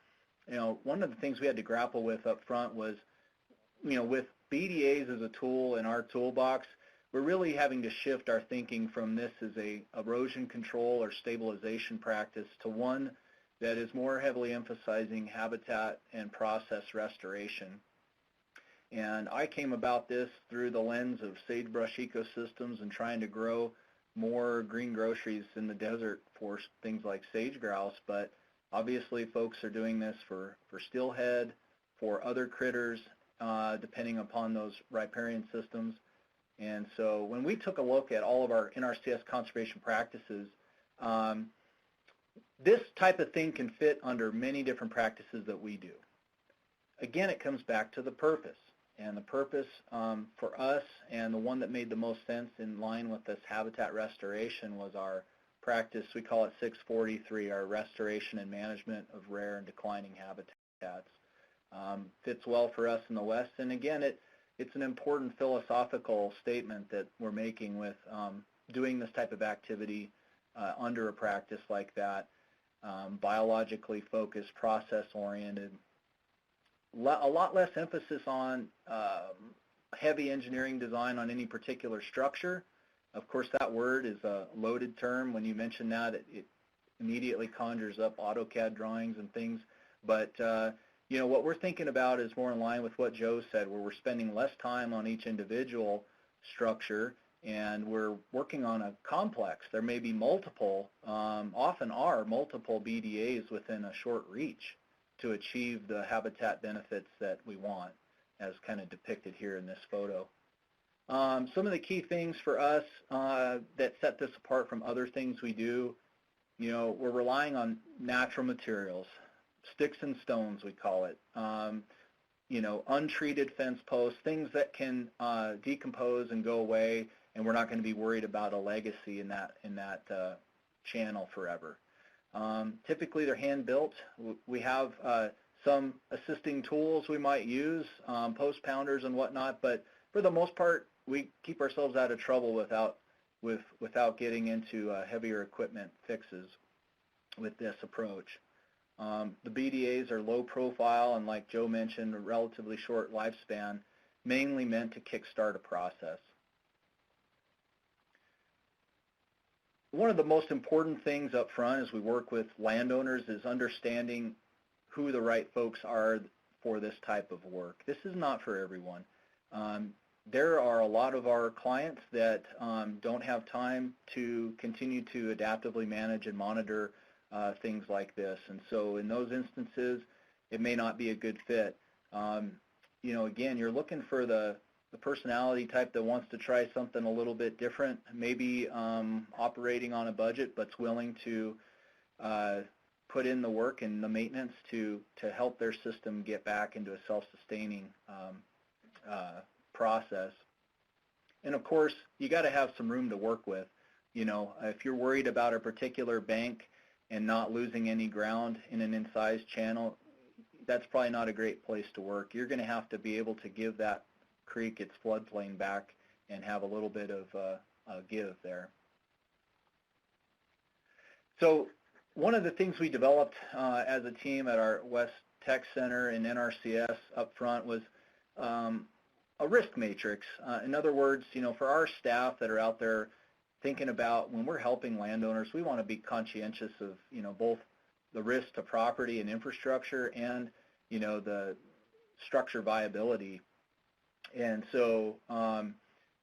one of the things we had to grapple with up front was, with BDAs as a tool in our toolbox, we're really having to shift our thinking from this as a erosion control or stabilization practice to one that is more heavily emphasizing habitat and process restoration. And I came about this through the lens of sagebrush ecosystems and trying to grow more green groceries in the desert for things like sage grouse, but obviously folks are doing this for steelhead, for other critters, depending upon those riparian systems. And so when we took a look at all of our NRCS conservation practices, this type of thing can fit under many different practices that we do. Again, it comes back to the purpose. And the purpose for us, and the one that made the most sense in line with this habitat restoration, was our practice. We call it 643, our restoration and management of rare and declining habitats. Fits well for us in the West. And again, it's an important philosophical statement that we're making with doing this type of activity under a practice like that, biologically focused, process-oriented. A lot less emphasis on heavy engineering design on any particular structure. Of course, that word is a loaded term. When you mention that, it immediately conjures up AutoCAD drawings and things. But, what we're thinking about is more in line with what Joe said, where we're spending less time on each individual structure, and we're working on a complex. There may be multiple, often are multiple BDAs within a short reach to achieve the habitat benefits that we want, as kind of depicted here in this photo. Some of the key things for us that set this apart from other things we do, we're relying on natural materials, sticks and stones we call it, untreated fence posts, things that can decompose and go away, and we're not going to be worried about a legacy in that channel forever. Typically they're hand-built. We have some assisting tools we might use, post pounders and whatnot, but for the most part we keep ourselves out of trouble without getting into heavier equipment fixes with this approach. The BDAs are low profile and, like Joe mentioned, a relatively short lifespan, mainly meant to kickstart a process. One of the most important things up front as we work with landowners is understanding who the right folks are for this type of work. This is not for everyone. There are a lot of our clients that don't have time to continue to adaptively manage and monitor things like this, and so in those instances it may not be a good fit. You know, again, you're looking for the personality type that wants to try something a little bit different, maybe operating on a budget but's willing to put in the work and the maintenance to help their system get back into a self-sustaining process. And of course, you got to have some room to work with. You know, if you're worried about a particular bank and not losing any ground in an incised channel, that's probably not a great place to work. You're going to have to be able to give that creek its floodplain back and have a little bit of a give there. So one of the things we developed as a team at our West Tech Center in NRCS up front was a risk matrix. In other words, you know, for our staff that are out there thinking about when we're helping landowners, we want to be conscientious of, you know, both the risk to property and infrastructure and, you know, the structure viability. And so,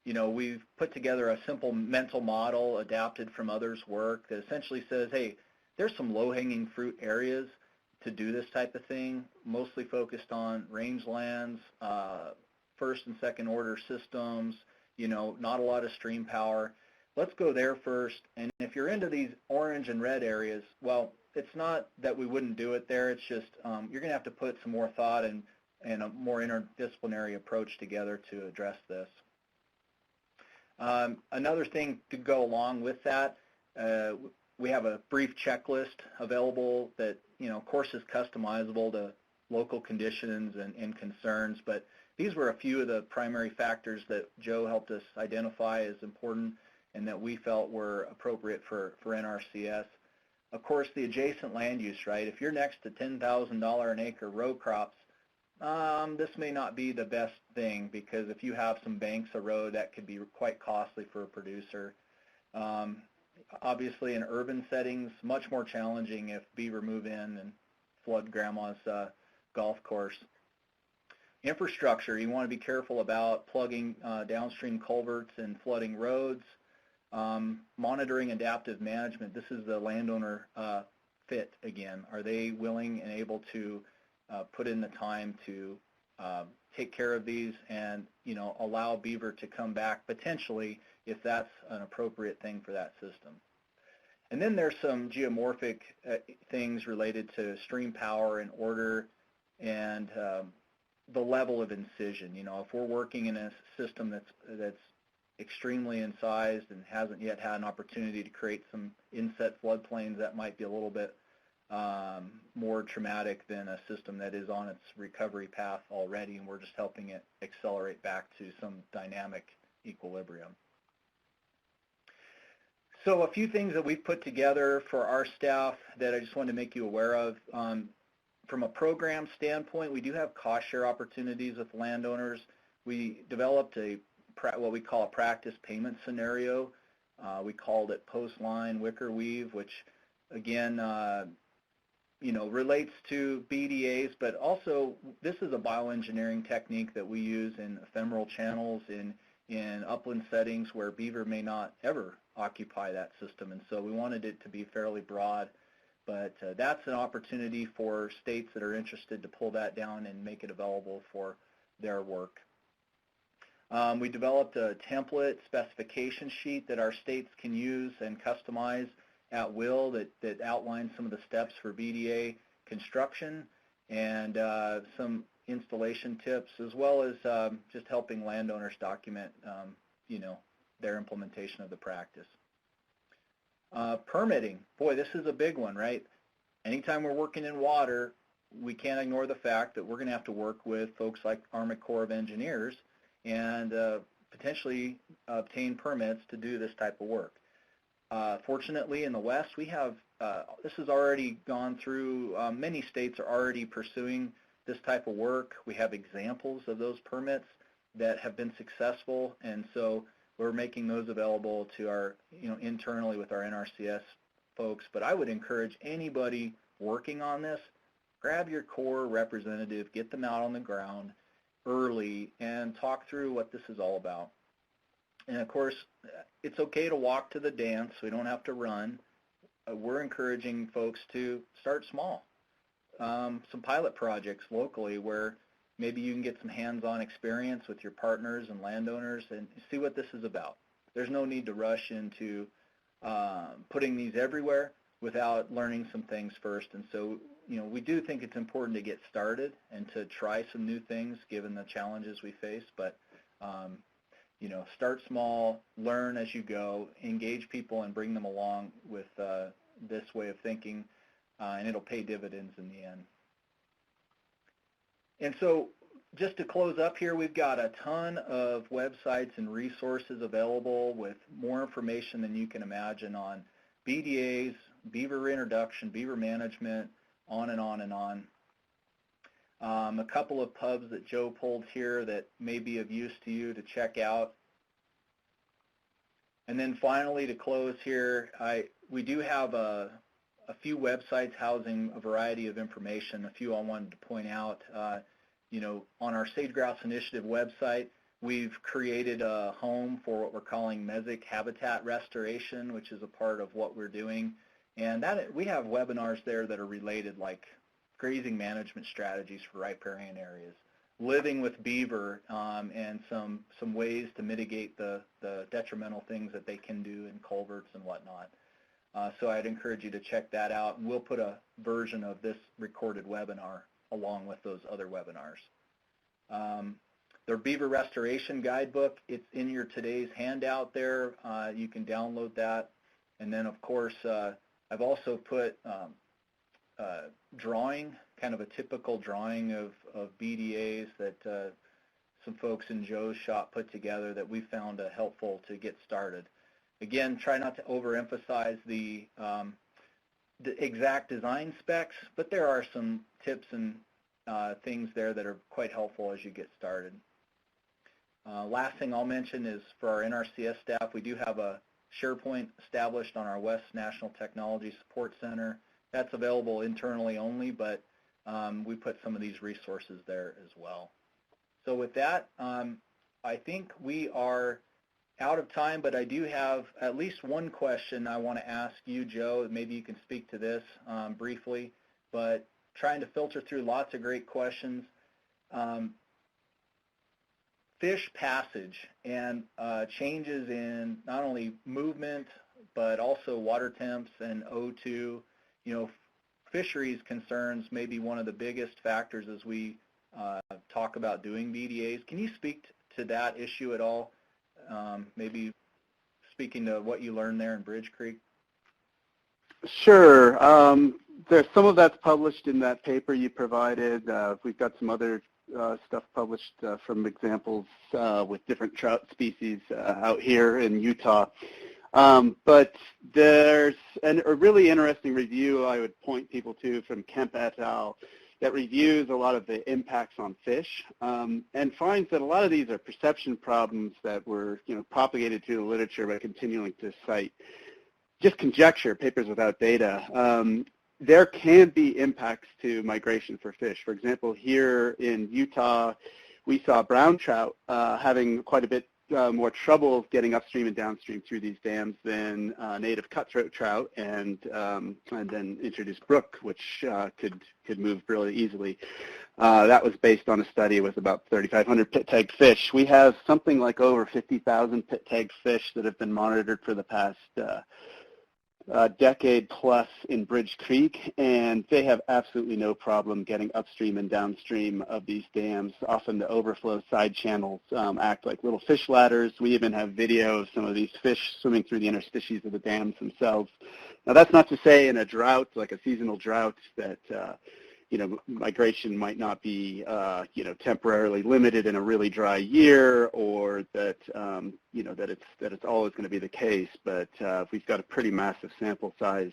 you know, we've put together a simple mental model adapted from others' work that essentially says, hey, there's some low-hanging fruit areas to do this type of thing, mostly focused on rangelands, first and second order systems, you know, not a lot of stream power. Let's go there first. And if you're into these orange and red areas, well, it's not that we wouldn't do it there. It's just you're going to have to put some more thought and a more interdisciplinary approach together to address this. Another thing to go along with that, we have a brief checklist available that, you know, of course is customizable to local conditions and concerns, but these were a few of the primary factors that Joe helped us identify as important and that we felt were appropriate for NRCS. Of course, the adjacent land use, right? If you're next to $10,000 an acre row crops, this may not be the best thing, because if you have some banks of road, that could be quite costly for a producer. Obviously, in urban settings, much more challenging if beaver move in and flood grandma's golf course. Infrastructure, you want to be careful about plugging downstream culverts and flooding roads. Monitoring adaptive management, this is the landowner fit again. Are they willing and able to put in the time to take care of these and, you know, allow beaver to come back potentially if that's an appropriate thing for that system. And then there's some geomorphic things related to stream power and order and the level of incision. You know, if we're working in a system that's extremely incised and hasn't yet had an opportunity to create some inset floodplains, that might be a little bit more traumatic than a system that is on its recovery path already, and we're just helping it accelerate back to some dynamic equilibrium. So a few things that we've put together for our staff that I just wanted to make you aware of. From a program standpoint, we do have cost share opportunities with landowners. We developed what we call a practice payment scenario. We called it post-line wicker weave, which again, you know, relates to BDAs, but also this is a bioengineering technique that we use in ephemeral channels in upland settings where beaver may not ever occupy that system, and so we wanted it to be fairly broad. But that's an opportunity for states that are interested to pull that down and make it available for their work. We developed a template specification sheet that our states can use and customize at will that outlines some of the steps for BDA construction and some installation tips, as well as just helping landowners document, you know, their implementation of the practice. Permitting, boy, this is a big one, right? Anytime we're working in water, we can't ignore the fact that we're going to have to work with folks like Army Corps of Engineers and potentially obtain permits to do this type of work. Fortunately, in the West, we have, this has already gone through, many states are already pursuing this type of work. We have examples of those permits that have been successful, and so we're making those available to our, internally with our NRCS folks. But I would encourage anybody working on this, grab your core representative, get them out on the ground early, and talk through what this is all about. And of course, it's okay to walk to the dance. We don't have to run. We're encouraging folks to start small. Some pilot projects locally where maybe you can get some hands-on experience with your partners and landowners and see what this is about. There's no need to rush into putting these everywhere without learning some things first. And so, we do think it's important to get started and to try some new things given the challenges we face. But start small, learn as you go, engage people and bring them along with this way of thinking, and it'll pay dividends in the end. And so just to close up here, we've got a ton of websites and resources available with more information than you can imagine on BDAs, beaver introduction, beaver management, on and on and on. A couple of pubs that Joe pulled here that may be of use to you to check out. And then finally, to close here, we do have a few websites housing a variety of information. A few I wanted to point out. On our Sage Grouse Initiative website, we've created a home for what we're calling mesic habitat restoration, which is a part of what we're doing. And we have webinars there that are related, like grazing management strategies for riparian areas, living with beaver, and some ways to mitigate the detrimental things that they can do in culverts and whatnot. So I'd encourage you to check that out, and we'll put a version of this recorded webinar along with those other webinars. Their Beaver Restoration Guidebook, it's in your today's handout there. You can download that. And then, of course, I've also put drawing, kind of a typical drawing of BDAs that some folks in Joe's shop put together that we found helpful to get started. Again, try not to overemphasize the exact design specs, but there are some tips and things there that are quite helpful as you get started. Last thing I'll mention is for our NRCS staff, we do have a SharePoint established on our West National Technology Support Center. That's available internally only, but we put some of these resources there as well. So with that, I think we are out of time, but I do have at least one question I want to ask you, Joe. Maybe you can speak to this briefly, but trying to filter through lots of great questions. Fish passage and changes in not only movement, but also water temps and O2. Fisheries concerns may be one of the biggest factors as we talk about doing BDAs. Can you speak to that issue at all? Maybe speaking to what you learned there in Bridge Creek? Sure. There's some of that's published in that paper you provided. We've got some other stuff published from examples with different trout species out here in Utah. But there's a really interesting review I would point people to from Kemp et al. That reviews a lot of the impacts on fish and finds that a lot of these are perception problems that were propagated through the literature by continuing to cite just conjecture, papers without data. There can be impacts to migration for fish. For example, here in Utah, we saw brown trout having quite a bit more trouble getting upstream and downstream through these dams than native cutthroat trout, and then introduced brook, which could move really easily. That was based on a study with about 3,500 pit-tagged fish. We have something like over 50,000 pit-tagged fish that have been monitored for the past decade plus in Bridge Creek, and they have absolutely no problem getting upstream and downstream of these dams. Often the overflow side channels act like little fish ladders. We even have video of some of these fish swimming through the interstices of the dams themselves. Now that's not to say in a drought, like a seasonal drought, that migration might not be, temporarily limited in a really dry year, or that, that it's always going to be the case. But we've got a pretty massive sample size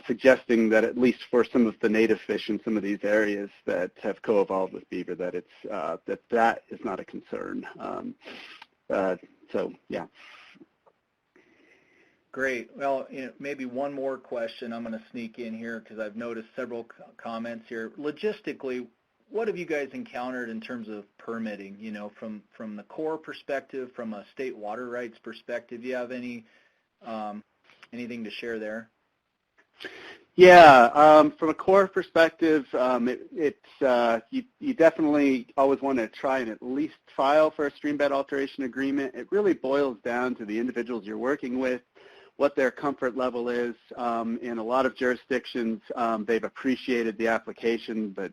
suggesting that at least for some of the native fish in some of these areas that have co-evolved with beaver, that it's that is not a concern. So yeah. Great. Well, maybe one more question I'm going to sneak in here because I've noticed several comments here. Logistically, what have you guys encountered in terms of permitting? From the Corps perspective, from a state water rights perspective, do you have anything to share there? Yeah, from a Corps perspective, you definitely always want to try and at least file for a streambed alteration agreement. It really boils down to the individuals you're working with, what their comfort level is. In a lot of jurisdictions, they've appreciated the application, but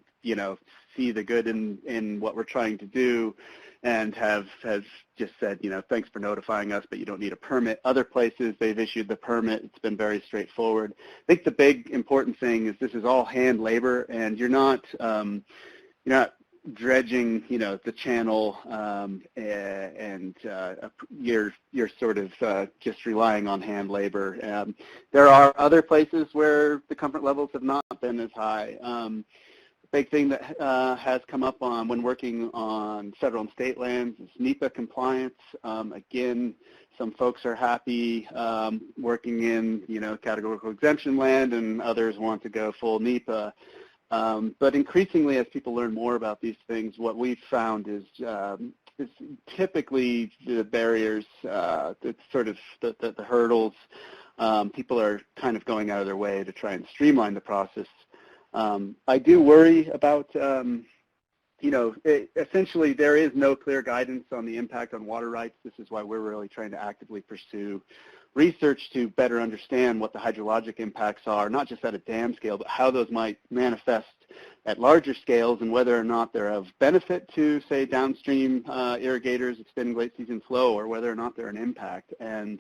see the good in what we're trying to do, and has just said, thanks for notifying us, but you don't need a permit. Other places, they've issued the permit. It's been very straightforward. I think the big important thing is this is all hand labor, and you're not dredging, the channel, and you're sort of just relying on hand labor. There are other places where the comfort levels have not been as high. Big thing that has come up when working on federal and state lands is NEPA compliance. Again, some folks are happy working in categorical exemption land, and others want to go full NEPA. But increasingly, as people learn more about these things, what we've found is typically the barriers, it's sort of the hurdles. People are kind of going out of their way to try and streamline the process. I do worry about, essentially there is no clear guidance on the impact on water rights. This is why we're really trying to actively pursue research to better understand what the hydrologic impacts are, not just at a dam scale, but how those might manifest at larger scales, and whether or not they're of benefit to, say, downstream irrigators extending late season flow, or whether or not they're an impact. And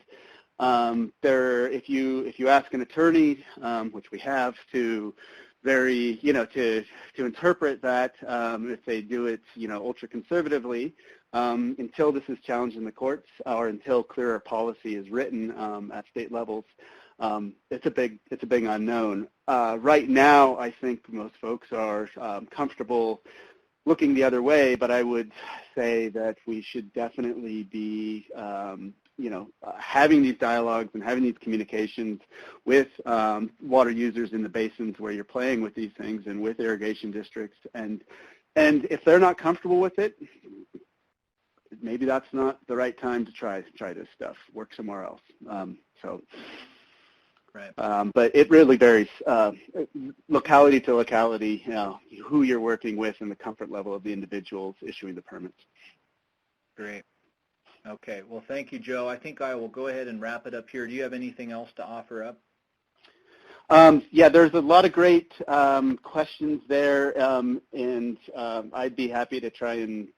if you ask an attorney, which we have, to to interpret that, if they do it, ultra conservatively, until this is challenged in the courts, or until clearer policy is written at state levels, it's a big unknown. Right now, I think most folks are comfortable looking the other way, but I would say that we should definitely be having these dialogues and having these communications with water users in the basins where you're playing with these things, and with irrigation districts. And if they're not comfortable with it, maybe that's not the right time to try this stuff. Work somewhere else. Right. But it really varies locality to locality, who you're working with and the comfort level of the individuals issuing the permits. Great. Okay. Well, thank you, Joe. I think I will go ahead and wrap it up here. Do you have anything else to offer up? Yeah, there's a lot of great questions there, and I'd be happy to try and,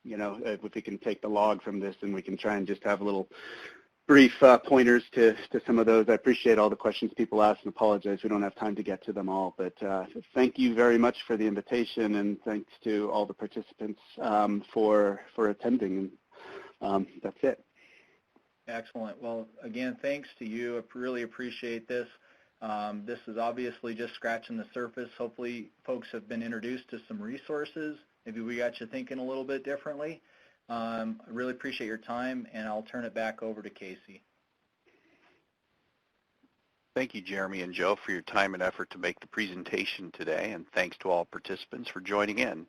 if we can take the log from this, and we can try and just have a little brief pointers to some of those. I appreciate all the questions people ask, and apologize we don't have time to get to them all. But thank you very much for the invitation, and thanks to all the participants for attending. That's it. Excellent. Well, again, thanks to you. I really appreciate this. This is obviously just scratching the surface. Hopefully folks have been introduced to some resources. Maybe we got you thinking a little bit differently. I really appreciate your time, and I'll turn it back over to Casey. Thank you, Jeremy and Joe, for your time and effort to make the presentation today, and thanks to all participants for joining in.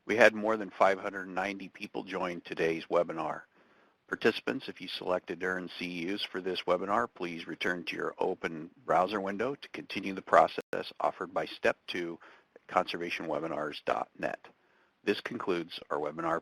We had more than 590 people join today's webinar. Participants, if you selected NRCS for this webinar, please return to your open browser window to continue the process offered by Step 2 at conservationwebinars.net. This concludes our webinar.